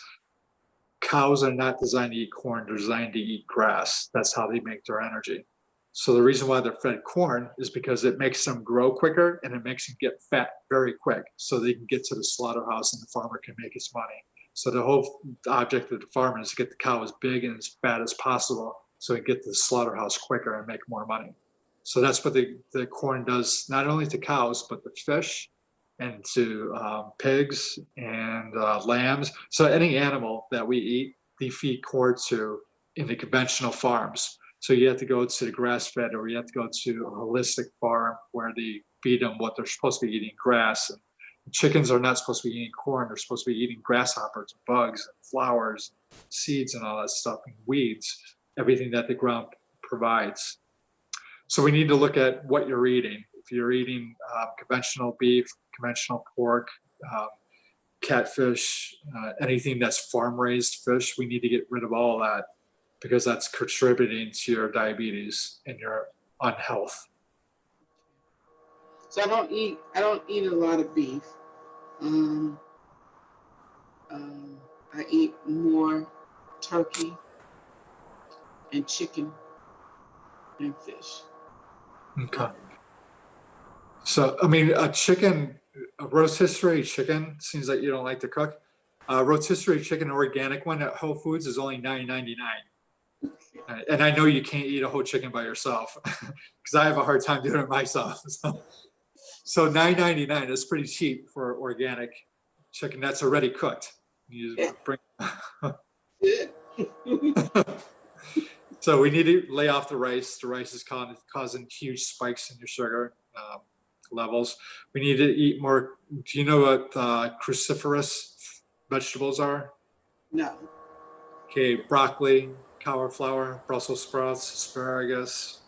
Cows are not designed to eat corn, they're designed to eat grass. That's how they make their energy. So the reason why they're fed corn is because it makes them grow quicker and it makes them get fat very quick, so they can get to the slaughterhouse and the farmer can make his money. So the whole object of the farmer is to get the cow as big and as fat as possible so he can get to the slaughterhouse quicker and make more money. So that's what the corn does, not only to cows, but the fish and to pigs and lambs. So any animal that we eat, they feed corn to in the conventional farms. So you have to go to the grass-fed, or you have to go to a holistic farm where they feed them what they're supposed to be eating, grass. And chickens are not supposed to be eating corn. They're supposed to be eating grasshoppers, and bugs, and flowers, and seeds, and all that stuff, and weeds, everything that the ground provides. So we need to look at what you're eating. If you're eating conventional beef, conventional pork, catfish, anything that's farm-raised fish, we need to get rid of all that, because that's contributing to your diabetes and your unhealth. So I don't eat a lot of beef. I eat more turkey, and chicken and fish. Okay. So, I mean, a rotisserie chicken, seems like you don't like to cook. Rotisserie chicken, organic one at Whole Foods is only $9.99. And I know you can't eat a whole chicken by yourself because I have a hard time doing it myself. So $9.99 is pretty cheap for organic chicken that's already cooked. You just bring. So we need to lay off the rice. The rice is causing huge spikes in your sugar levels. We need to eat more. Do you know what cruciferous vegetables are? No. Okay, broccoli, cauliflower, Brussels sprouts, asparagus.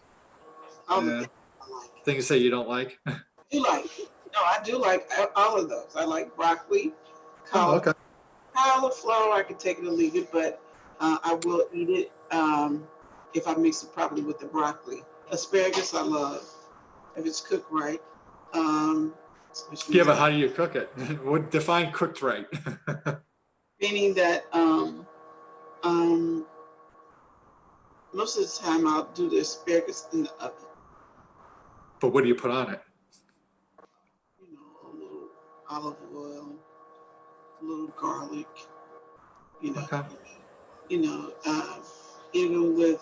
All the things I like. Things that you don't like. I do like. No, I do like all of those. I like broccoli, Okay. cauliflower. I can take it or leave it, but I will eat it if I mix it properly with the broccoli. Asparagus, I love if it's cooked right. Yeah, but how do you cook it? What define cooked right? Meaning that most of the time I'll do the asparagus in the oven. But what do you put on it? You know, a little olive oil, a little garlic. You know, Okay. Even with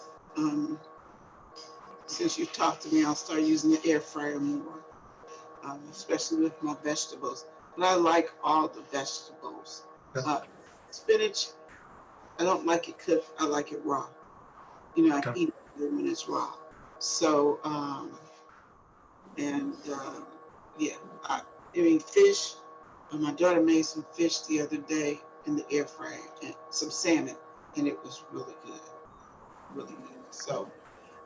since you talked to me, I'll start using the air fryer more, especially with my vegetables. But I like all the vegetables. Okay. Spinach, I don't like it cooked. I like it raw. You know, I Okay. eat it when it's raw. So, yeah, I mean, fish. My daughter made some fish the other day in the air fryer and some salmon, and it was really good, really good. So,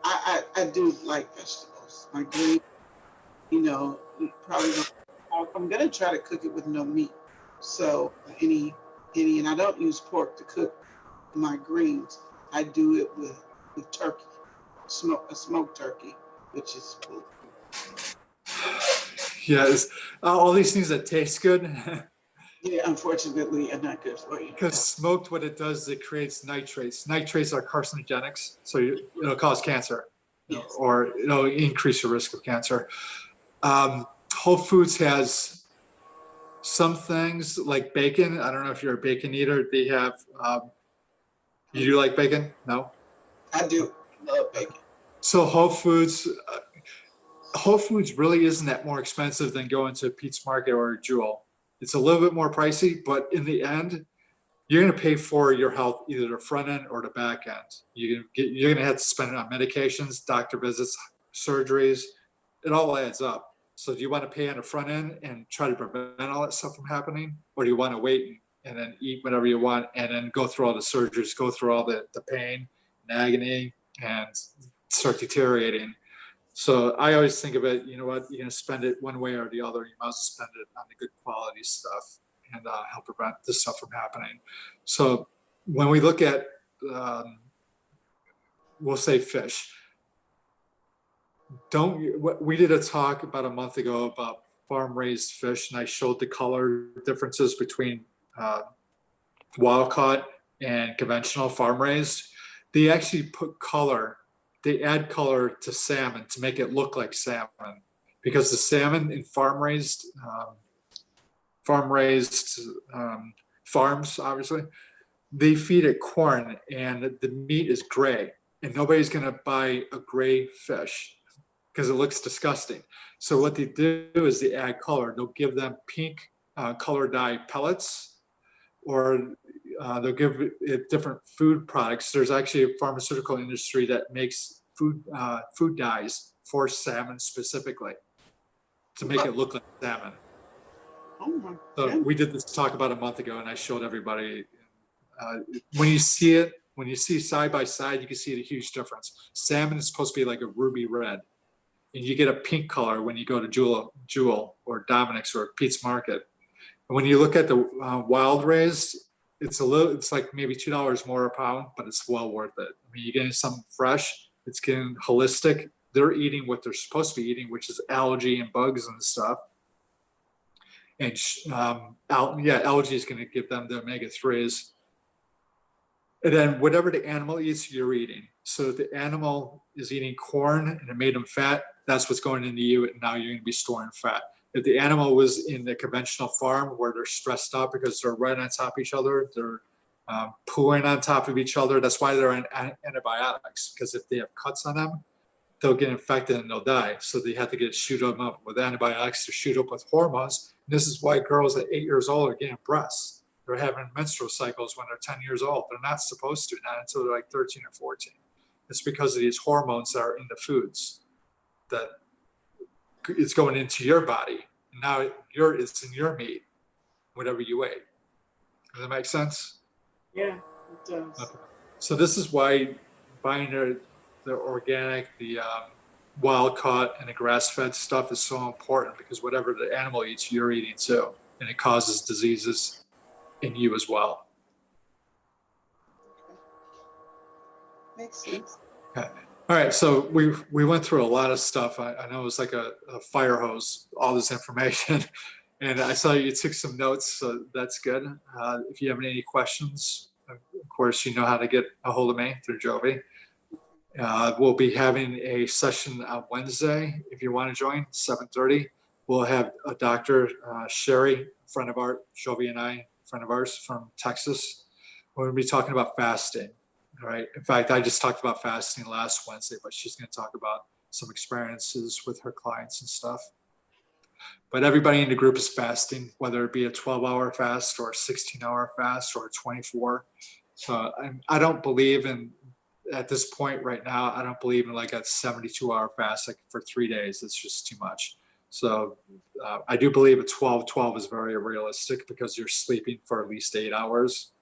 I do like vegetables. My green, you probably don't. I'm gonna try to cook it with no meat. So and I don't use pork to cook my greens. I do it with turkey, a smoked turkey, which is cool. Yes, all these things that taste good. Yeah, unfortunately, are not good for you. Because smoked, what it does is it creates nitrates. Nitrates are carcinogenics, so it'll cause cancer, Yes. or it'll increase your risk of cancer. Whole Foods has some things like bacon. I don't know if you're a bacon eater. They have. You do like bacon? No. I do love bacon. So Whole Foods really isn't that more expensive than going to Pete's Market or Jewel. It's a little bit more pricey, but in the end, you're going to pay for your health either the front end or the back end. You're going to have to spend it on medications, doctor visits, surgeries. It all adds up. So do you want to pay on the front end and try to prevent all that stuff from happening? Or do you want to wait and then eat whatever you want and then go through all the surgeries, go through all the pain and agony and start deteriorating? So I always think of it, you know what, you're going to spend it one way or the other. You might as well spend it on the good quality stuff and help prevent this stuff from happening. So when we look at, we'll say fish, we did a talk about a month ago about farm-raised fish, and I showed the color differences between wild-caught and conventional farm-raised. They actually put color. They add color to salmon to make it look like salmon, because the salmon in farm-raised farms, obviously, they feed it corn and the meat is gray, and nobody's going to buy a gray fish because it looks disgusting. So what they do is they add color. They'll give them pink color dye pellets, or they'll give it different food products. There's actually a pharmaceutical industry that makes food dyes for salmon specifically to make it look like salmon. Oh my So goodness. we did this talk about a month ago, and I showed everybody. When you see side by side, you can see the huge difference. Salmon is supposed to be like a ruby red, and you get a pink color when you go to Jewel or Dominic's or Pete's Market. And when you look at the wild raised, it's like maybe $2 more a pound, but it's well worth it. I mean, you're getting something fresh. It's getting holistic. They're eating what they're supposed to be eating, which is algae and bugs and stuff. And algae is going to give them the omega-3s. And then whatever the animal eats, you're eating. So if the animal is eating corn and it made them fat, that's what's going into you, and now you're going to be storing fat. If the animal was in the conventional farm where they're stressed out because they're right on top of each other, they're pooing on top of each other, that's why they're on antibiotics, because if they have cuts on them, they'll get infected and they'll die. So they have to get shoot them up with antibiotics to shoot up with hormones. And this is why girls at 8 years old are getting breasts. They're having menstrual cycles when they're 10 years old. They're not supposed to, not until they're like 13 or 14. It's because of these hormones that are in the foods that it's going into your body. And now it's in your meat, whatever you ate. Does that make sense? Yeah, it does. Okay. So this is why buying the organic, the wild caught, and the grass-fed stuff is so important, because whatever the animal eats, you're eating too, and it causes diseases in you as well. Makes sense. Okay. All right, so we went through a lot of stuff. I know it was like a fire hose, all this information, and I saw you took some notes, so that's good. If you have any questions, of course, you know how to get a hold of me through Jovi. We'll be having a session on Wednesday. If you want to join, 7:30. We'll have a Dr. Sherry, friend of ours, Jovi and I, friend of ours from Texas. We're going to be talking about fasting. All right. In fact, I just talked about fasting last Wednesday, but she's going to talk about some experiences with her clients and stuff. But everybody in the group is fasting, whether it be a 12-hour fast or a 16-hour fast or a 24. So I don't believe in, at this point right now, I don't believe in like a 72-hour fast like for 3 days. It's just too much. So I do believe a 12-12 is very realistic, because you're sleeping for at least 8 hours.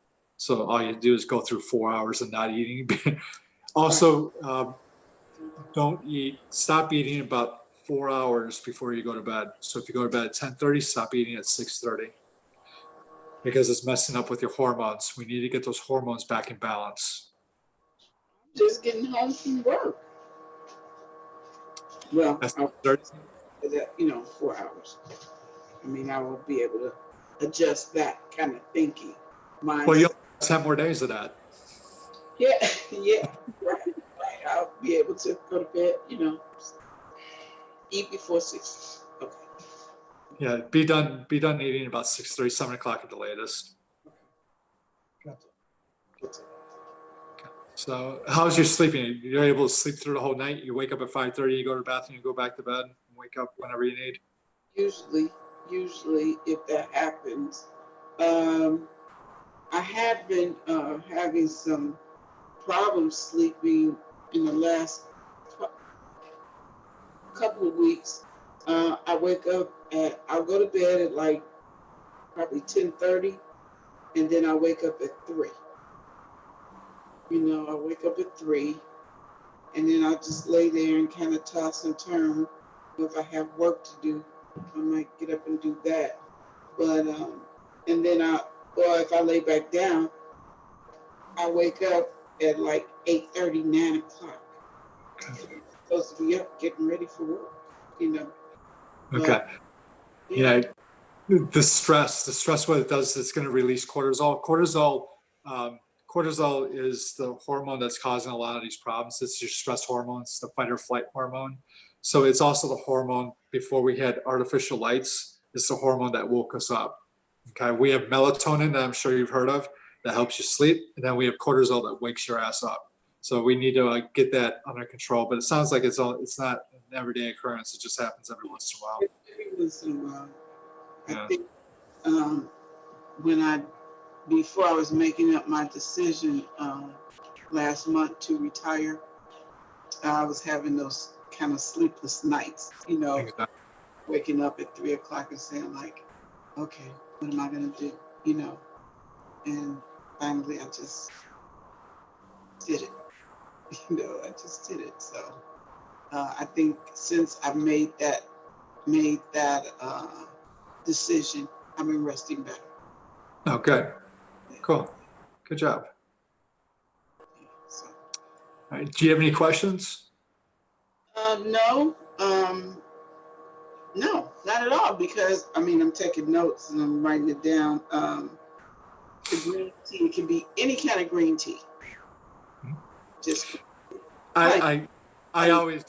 So all you do is go through 4 hours of not eating. Also, stop eating about 4 hours before you go to bed. So if you go to bed at 10:30, stop eating at 6:30, because it's messing up with your hormones. We need to get those hormones back in balance. Just getting home from work. Well, That's 4 hours. I mean, I will be able to adjust that kind of thinking. Well, you'll have 10 more days of that. Yeah, right. I'll be able to go to bed, eat before 6. Okay. Yeah, be done eating about 6:30, 7 o'clock at the latest. So how's your sleeping? You're able to sleep through the whole night? You wake up at 5:30, you go to the bathroom, you go back to bed, and wake up whenever you need? Usually if that happens. I have been having some problems sleeping in the last couple of weeks. I wake up I'll go to bed at like probably 10:30, and then I wake up at 3. I wake up at 3, and then I'll just lay there and kind of toss and turn. If I have work to do, I might get up and do that. But and then or if I lay back down, I wake up at like 8:30, 9 o'clock. I'm supposed to be up getting ready for work, Okay. Yeah. The stress, what it does, it's going to release cortisol. Cortisol is the hormone that's causing a lot of these problems. It's your stress hormone. It's the fight or flight hormone. So it's also the hormone, before we had artificial lights, it's the hormone that woke us up. Okay. We have melatonin that I'm sure you've heard of that helps you sleep. And then we have cortisol that wakes your ass up. So we need to get that under control. But it sounds like it's not an everyday occurrence. It just happens every once in a while. Every once in a while. Yeah. I think before I was making up my decision last month to retire, I was having those kind of sleepless nights, Exactly. waking up at 3 o'clock and saying like, okay, what am I going to do? And finally I just did it. I just did it. So I think since I made that decision, I've been resting better. Oh, good. Cool. Good job. So, All right. Do you have any questions? no, not at all, because I'm taking notes and I'm writing it down. The green tea, it can be any kind of green tea. Just I always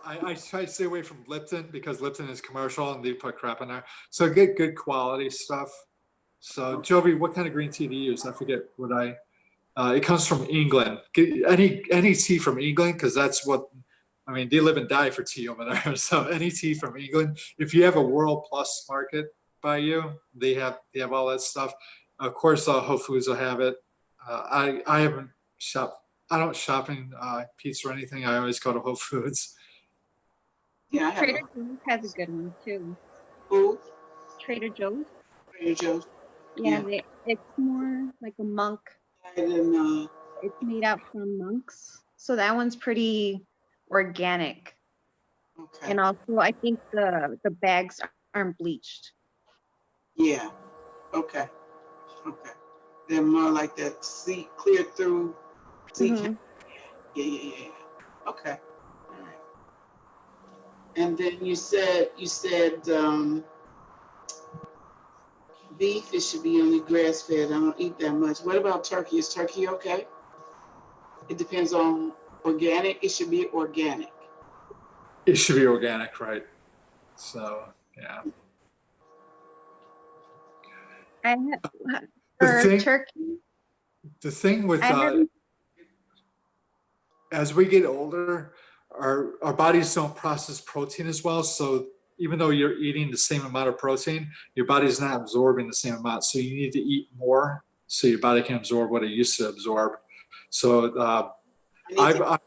I try to stay away from Lipton because Lipton is commercial and they put crap in there. So get good quality stuff. So Jovi, what kind of green tea do you use? I forget what it comes from England. Get any tea from England, because that's what, I mean, they live and die for tea over there. So any tea from England. If you have a World Plus market by you, they have all that stuff. Of course, Whole Foods will have it. I haven't shopped. I don't shop in pizza or anything. I always go to Whole Foods. yeah, I have Trader Joe's has a good one too. Who? Trader Joe's. Trader Joe's. Yeah, Yeah. it's more like a monk. And It's made out from monks. So that one's pretty organic. okay. And also I think the bags aren't bleached. Yeah. Okay. Okay. They're more like that clear through. Mhm. Yeah. Okay. All right. And then you said beef, it should be only grass fed. I don't eat that much. What about turkey? Is turkey okay? It depends on organic. It should be organic. It should be organic, right? So yeah. I have The for thing- turkey. The thing with I haven't. as we get older, our bodies don't process protein as well. So even though you're eating the same amount of protein, your body's not absorbing the same amount. So you need to eat more so your body can absorb what it used to absorb. So I'm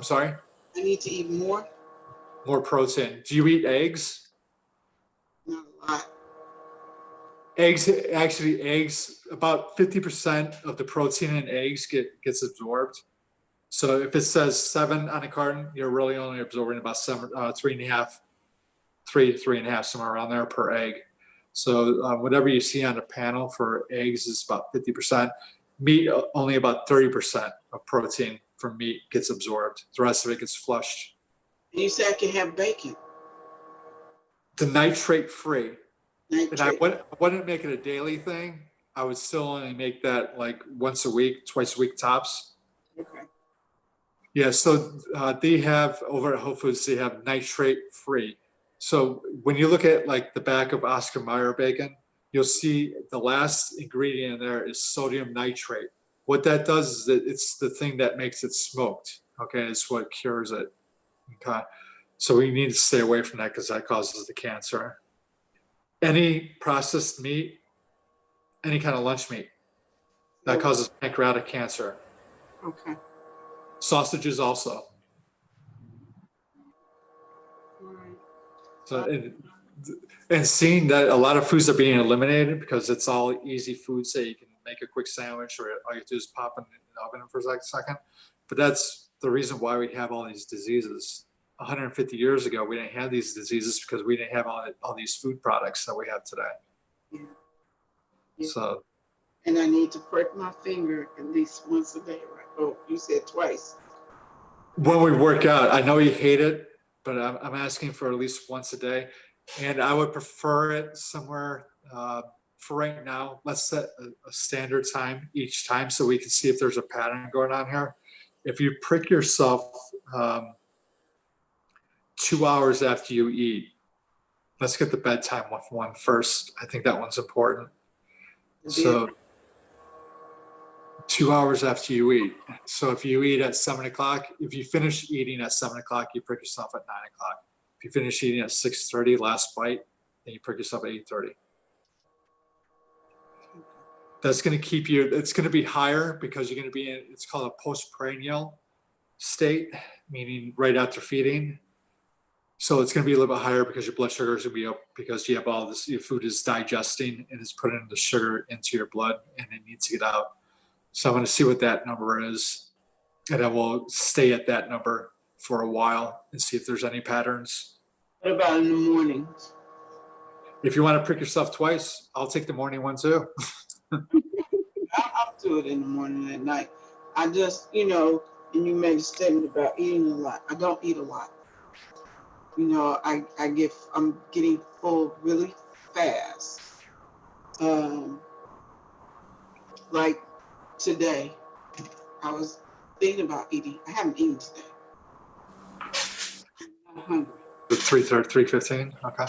sorry? I need to eat more. More protein. Do you eat eggs? Not a lot. Eggs, about 50% of the protein in eggs gets absorbed. So if it says 7 on a carton, you're really only absorbing about 7, 3.5, somewhere around there per egg. So whatever you see on the panel for eggs is about 50%. Meat, only about 30% of protein from meat gets absorbed. The rest of it gets flushed. And you said I can have bacon. The nitrate free. Nitrate. And I wouldn't make it a daily thing. I would still only make that like once a week, twice a week tops. Okay. Yeah, so they have over at Whole Foods, they have nitrate free. So when you look at like the back of Oscar Mayer bacon, you'll see the last ingredient in there is sodium nitrate. What that does is that it's the thing that makes it smoked. Okay, it's what cures it. Okay, so we need to stay away from that because that causes the cancer. Any processed meat, any kind of lunch meat, that causes pancreatic cancer. Okay. Sausages also. All right. So, and seeing that a lot of foods are being eliminated because it's all easy foods that you can make a quick sandwich or all you have to do is pop in the oven for a second. But that's the reason why we have all these diseases. 150 years ago, we didn't have these diseases because we didn't have all these food products that we have today. Yeah. So, And I need to prick my finger at least once a day, right? Oh, you said twice. when we work out, I know you hate it, but I'm asking for at least once a day. And I would prefer it somewhere, for right now, let's set a standard time each time so we can see if there's a pattern going on here. If you prick yourself 2 hours after you eat, let's get the bedtime one first. I think that one's important. So 2 hours after you eat. So if you eat at 7 o'clock, if you finish eating at 7 o'clock, you prick yourself at 9 o'clock. If you finish eating at 6:30, last bite, then you prick yourself at 8:30. That's going to keep you, it's going to be higher because you're going to be in, it's called a postprandial state, meaning right after feeding. So it's going to be a little bit higher because your blood sugar is going to be up because you have all this, your food is digesting and it's putting the sugar into your blood and it needs to get out. So I'm going to see what that number is, and I will stay at that number for a while and see if there's any patterns. What about in the mornings? If you want to prick yourself twice, I'll take the morning one too. I'll do it in the morning and at night. I just, and you made a statement about eating a lot. I don't eat a lot. I'm getting full really fast. Like today, I was thinking about eating. I haven't eaten today. I'm not hungry. 3:30, 3:15. Okay.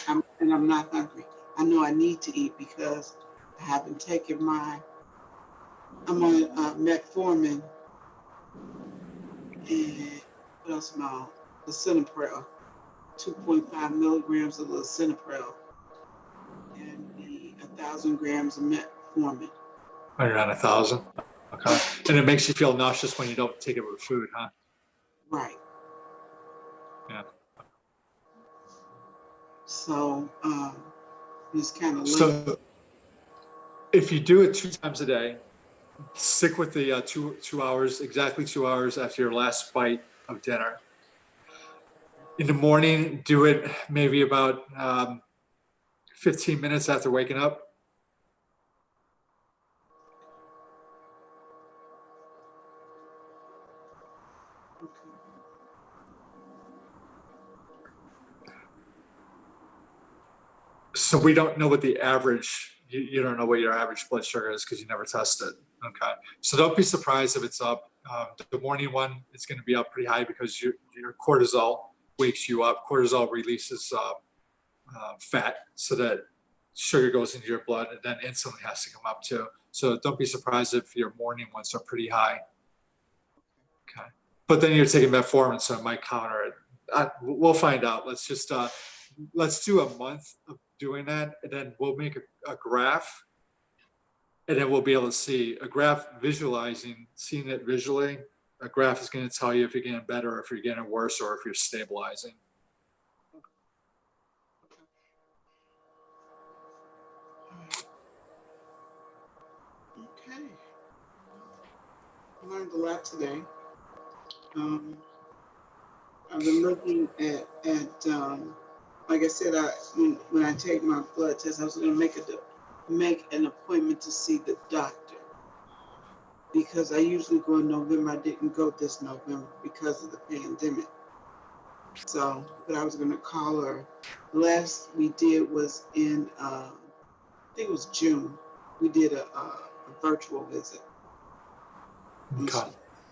I'm not hungry. I know I need to eat because I haven't taken I'm on metformin and what else am I on? Lisinopril, 2.5 milligrams of lisinopril and the 1,000 grams of metformin. Oh, you're on 1,000. Okay. And it makes you feel nauseous when you don't take it with food, huh? Right. Yeah. So it's kind of late. So if you do it 2 times a day, stick with the 2 hours, exactly 2 hours after your last bite of dinner. In the morning, do it maybe about 15 minutes after waking up. So we don't know what the average, you don't know what your average blood sugar is because you never test it. Okay. So don't be surprised if it's up. The morning one is going to be up pretty high because your cortisol wakes you up. Cortisol releases fat so that sugar goes into your blood, and then insulin has to come up too. So don't be surprised if your morning ones are pretty high. Okay. But then you're taking metformin, so it might counter it. We'll find out. Let's do a month of doing that, and then we'll make a graph, and then we'll be able to see a graph seeing it visually. A graph is going to tell you if you're getting better, or if you're getting worse, or if you're stabilizing. Okay. I learned a lot today. I've been looking at like I said, when I take my blood test, I was going to make an appointment to see the doctor because I usually go in November. I didn't go this November because of the pandemic. So, but I was going to call her. The last we did was in, I think it was June. We did a virtual visit. Okay.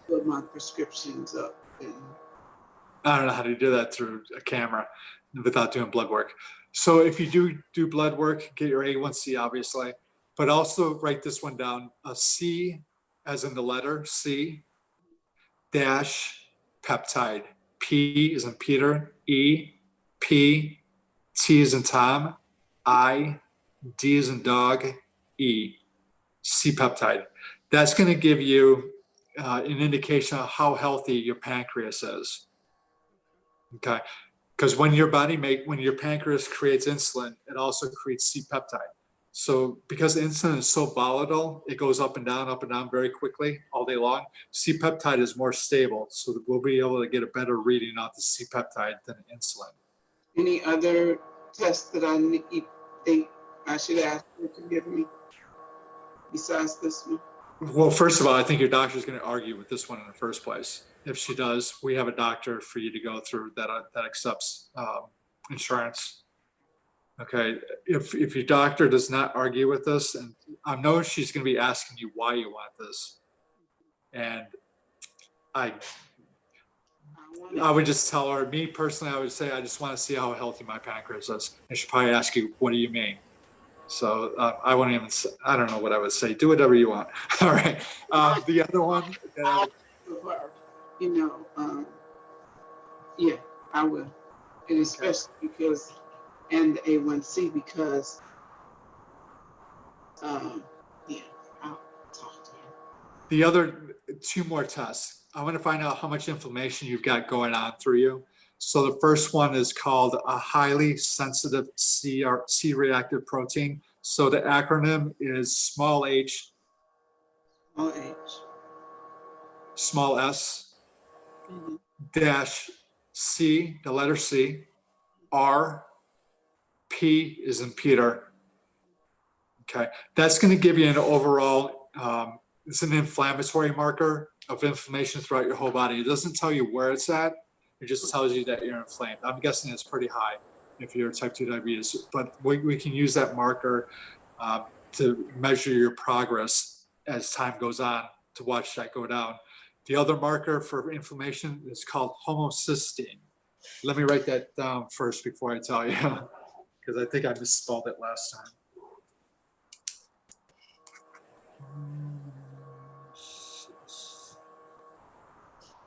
She put my prescriptions up. And I don't know how to do that through a camera without doing blood work. So if you do blood work, get your A1C, obviously, but also write this one down, a C as in the letter C dash peptide. P is in Peter, E, P, T is in Tom, I, D is in dog, E, C peptide. That's going to give you an indication of how healthy your pancreas is. Okay. Because when your pancreas creates insulin, it also creates C-peptide. So because insulin is so volatile, it goes up and down very quickly all day long. C-peptide is more stable, so that we'll be able to get a better reading off the C-peptide than insulin. any other tests that I think I should ask her to give me besides this one? Well, first of all, I think your doctor is going to argue with this one in the first place. If she does, we have a doctor for you to go through that accepts insurance. Okay. If your doctor does not argue with this, and I know she's going to be asking you why you want this, and I would just tell her, me personally, I would say, I just want to see how healthy my pancreas is. And she'll probably ask you, what do you mean? So I won't even, I don't know what I would say. Do whatever you want. All right. The other one that yeah, I will. And especially because, and the A1C because, yeah, I'll talk to her. the other 2 more tests. I want to find out how much inflammation you've got going on through you. So the first one is called a highly sensitive C-reactive protein. So the acronym is small h, small s, dash C, the letter C, R, P is in Peter. Okay, that's going to give you an overall, it's an inflammatory marker of inflammation throughout your whole body. It doesn't tell you where it's at. It just tells you that you're inflamed. I'm guessing it's pretty high if you're type 2 diabetes, but we can use that marker to measure your progress as time goes on, to watch that go down. The other marker for inflammation is called homocysteine. Let me write that down first before I tell you, because I think I misspelled it last time.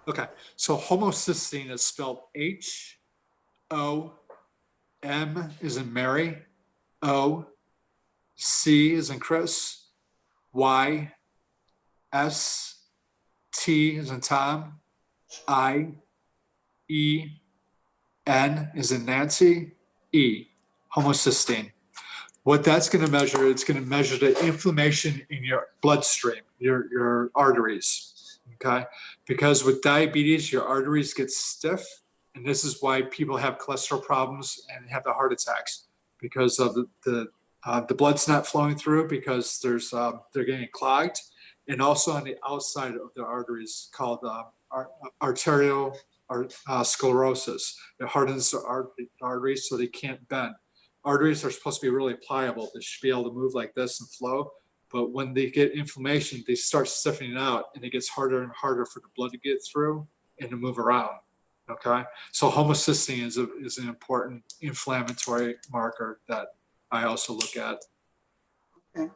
Okay, so homocysteine is spelled H-O-M is in Mary, O, C is in Chris, Y, S, T is in Tom, I, E, N is in Nancy, E, homocysteine. What that's going to measure, it's going to measure the inflammation in your bloodstream, your arteries, okay? Because with diabetes, your arteries get stiff, and this is why people have cholesterol problems and have the heart attacks, because of the blood's not flowing through, because they're getting clogged, and also on the outside of the arteries called arterial sclerosis. It hardens the arteries so they can't bend. Arteries are supposed to be really pliable. They should be able to move like this and flow. But when they get inflammation, they start stiffening out, and it gets harder and harder for the blood to get through and to move around. Okay, so homocysteine is an important inflammatory marker that I also look at. Okay.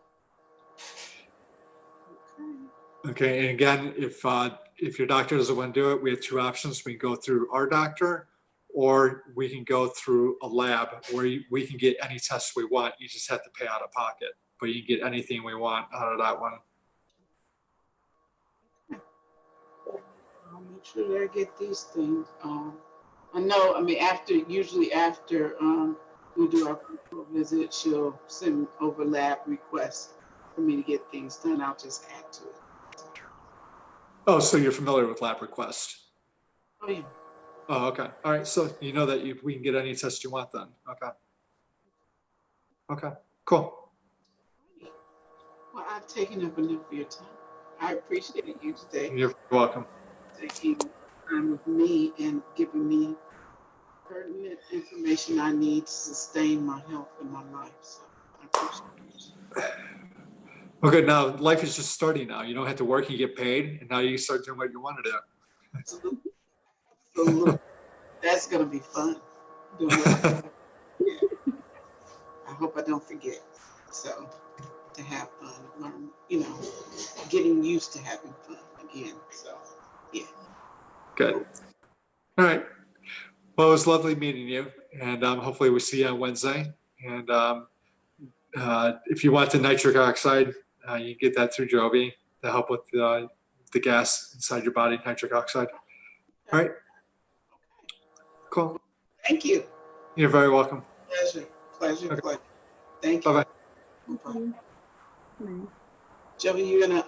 Okay, and again, if your doctor doesn't want to do it, we have two options. We can go through our doctor, or we can go through a lab where we can get any tests we want. You just have to pay out of pocket, but you can get anything we want out of that one. I'll make sure that I get these things. I know, usually after we do our control visit, she'll send over lab requests for me to get things done. I'll just add to it. Oh, so you're familiar with lab request? Oh, yeah. Oh, okay. All right. So you know that we can get any test you want then. Okay. Okay, cool. Well, I've taken up enough of your time. I appreciate you today. You're welcome. Taking time with me and giving me pertinent information I need to sustain my health and my life. So I appreciate it. Well, good. Now life is just starting now. You don't have to work, you get paid, and now you start doing what you want to do. Absolutely. So that's going to be fun. Yeah. I hope I don't forget. So to have fun, learn, getting used to having fun again. So yeah. Good. All right. Well, it was lovely meeting you, and hopefully we'll see you on Wednesday. And if you want the nitric oxide, you can get that through Jovi to help with the gas inside your body, nitric oxide. All right. Cool. Thank you. You're very welcome. Pleasure. Okay. Pleasure. Thank you. Bye-bye. No problem. Jovi, you're gonna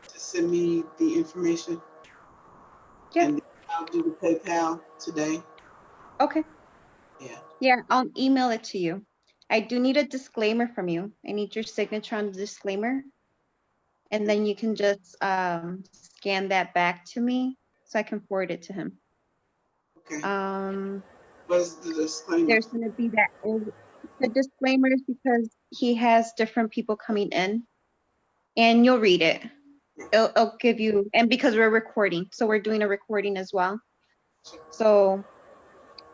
just send me the information. Yep. And I'll do the PayPal today. Okay. Yeah. Yeah, I'll email it to you. I do need a disclaimer from you. I need your signature on the disclaimer. And then you can just scan that back to me so I can forward it to him. Okay. What's the disclaimer? There's going to be the disclaimer is because he has different people coming in, and you'll read it. It'll give you, and because we're recording, so we're doing a recording as well. So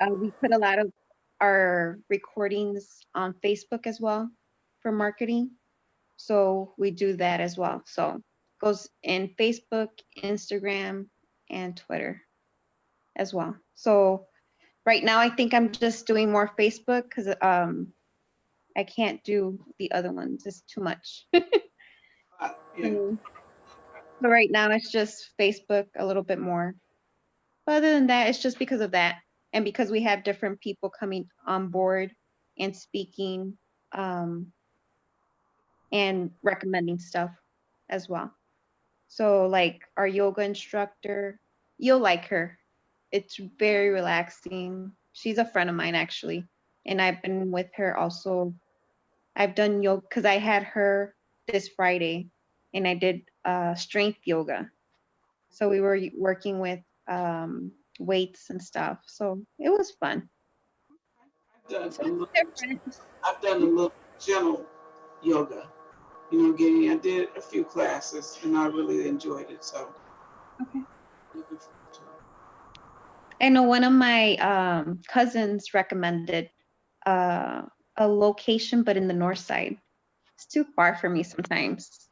we put a lot of our recordings on Facebook as well for marketing. So we do that as well. So it goes in Facebook, Instagram, and Twitter as well. So right now, I think I'm just doing more Facebook because I can't do the other ones. It's too much. Yeah. So right now, it's just Facebook a little bit more. But other than that, it's just because of that. And because we have different people coming on board and speaking and recommending stuff as well. So like our yoga instructor, you'll like her. It's very relaxing. She's a friend of mine actually. And I've been with her also. I've done yoga because I had her this Friday and I did strength yoga. So we were working with weights and stuff. So it was fun. I've done a little gentle yoga I did a few classes and I really enjoyed it. So Okay. looking forward to it. I know one of my cousins recommended a location, but in the north side. It's too far for me sometimes.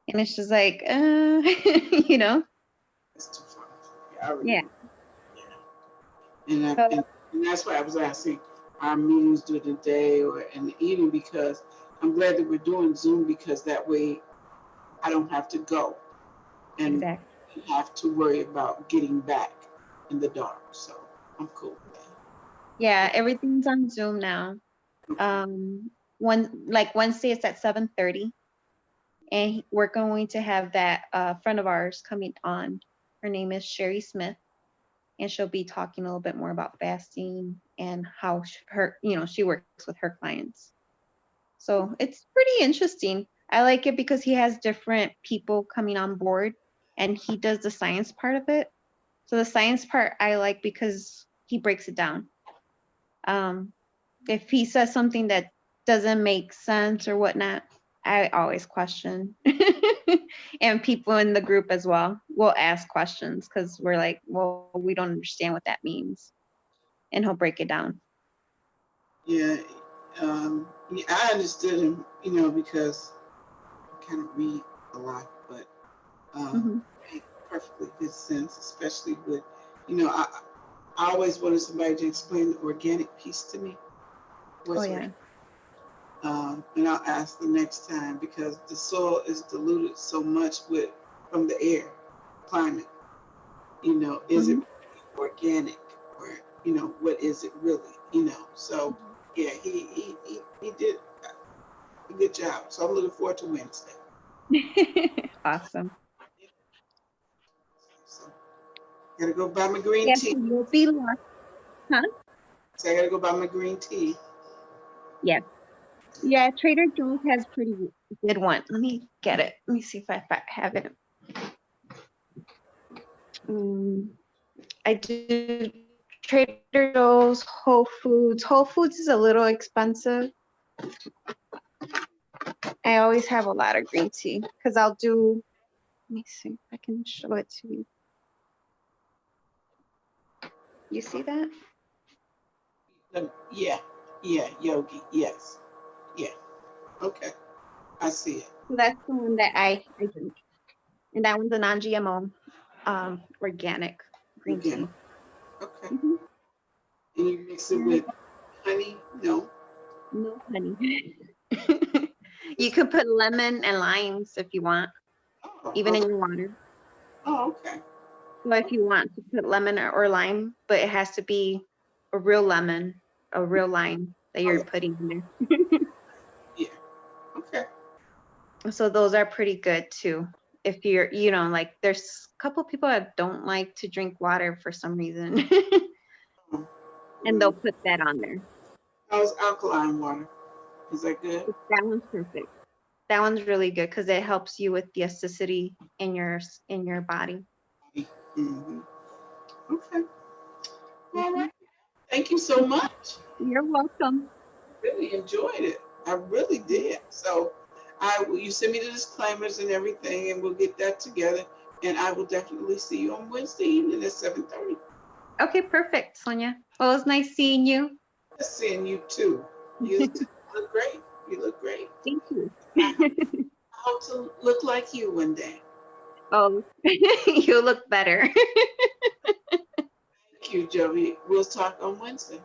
And it's just like, you know? It's too far. Yeah, I already Yeah. know. Yeah. So, And that's why I was asking our meetings during the day or in the evening, because I'm glad that we're doing Zoom, because that way I don't have to go and exactly. have to worry about getting back in the dark. So I'm cool with that. Yeah, everything's on Zoom now. Wednesday it's at 7:30. And we're going to have that friend of ours coming on. Her name is Sherry Smith, and she'll be talking a little bit more about fasting and how she works with her clients. So it's pretty interesting. I like it because he has different people coming on board, and he does the science part of it. So the science part I like because he breaks it down. If he says something that doesn't make sense or whatnot, I always question. And people in the group as well will ask questions because we're like, well, we don't understand what that means. And he'll break it down. Yeah, yeah, I understood him, because I kind of read a lot, but Mhm. it made perfectly good sense, especially with, I always wanted somebody to explain the organic piece to me. Oh, What's yeah. and I'll ask the next time, because the soil is diluted so much from the air, climate. Is it Mhm. organic, or what is it really? So yeah, he did a good job. So I'm looking forward to Wednesday. Awesome. So gotta go buy my green Yes, tea. you'll be lost. Huh? So I gotta go buy my green tea. Yes. Yeah, Trader Joe's has pretty good one. Let me get it. Let me see if I have it. I do Trader Joe's, Whole Foods. Whole Foods is a little expensive. I always have a lot of green tea because let me see if I can show it to you. You see that? Yeah, Yogi. Yes, yeah. Okay, I see it. So that's the one that I drink. And that one's a non-GMO, organic green Again, tea. okay. Mhm. And you mix it with honey? No. No honey. You could put lemon and limes if you want, Oh, even in okay. your water. Oh, okay. So if you want to put lemon or lime, but it has to be a real lemon, a real lime that you're Oh, putting in yeah. Okay. there. So those are pretty good too. If you're, like there's a couple people that don't like to drink water for some reason, and they'll Mm. put that on there. How's alkaline water? Is that good? That one's perfect. That one's really good because it helps you with the acidity in your body. Mm-hmm. Okay. All Mhm. right. Thank you so much. You're welcome. Really enjoyed it. I really did. So you send me the disclaimers and everything, and we'll get that together. And I will definitely see you on Wednesday evening at 7:30. Okay, perfect, Sonia. Well, it was nice seeing you. Seeing you too. You look great. You look great. Thank you. I hope to look like you one day. Oh, you look better. Thank you, Joey. We'll talk on Wednesday.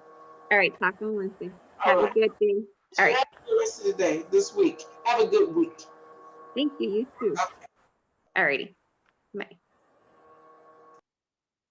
All right, talk on Wednesday. All Have a right. good day. All right. Have the rest of the day, this week. Have a good week. Thank you. You too. Okay. All righty. Bye.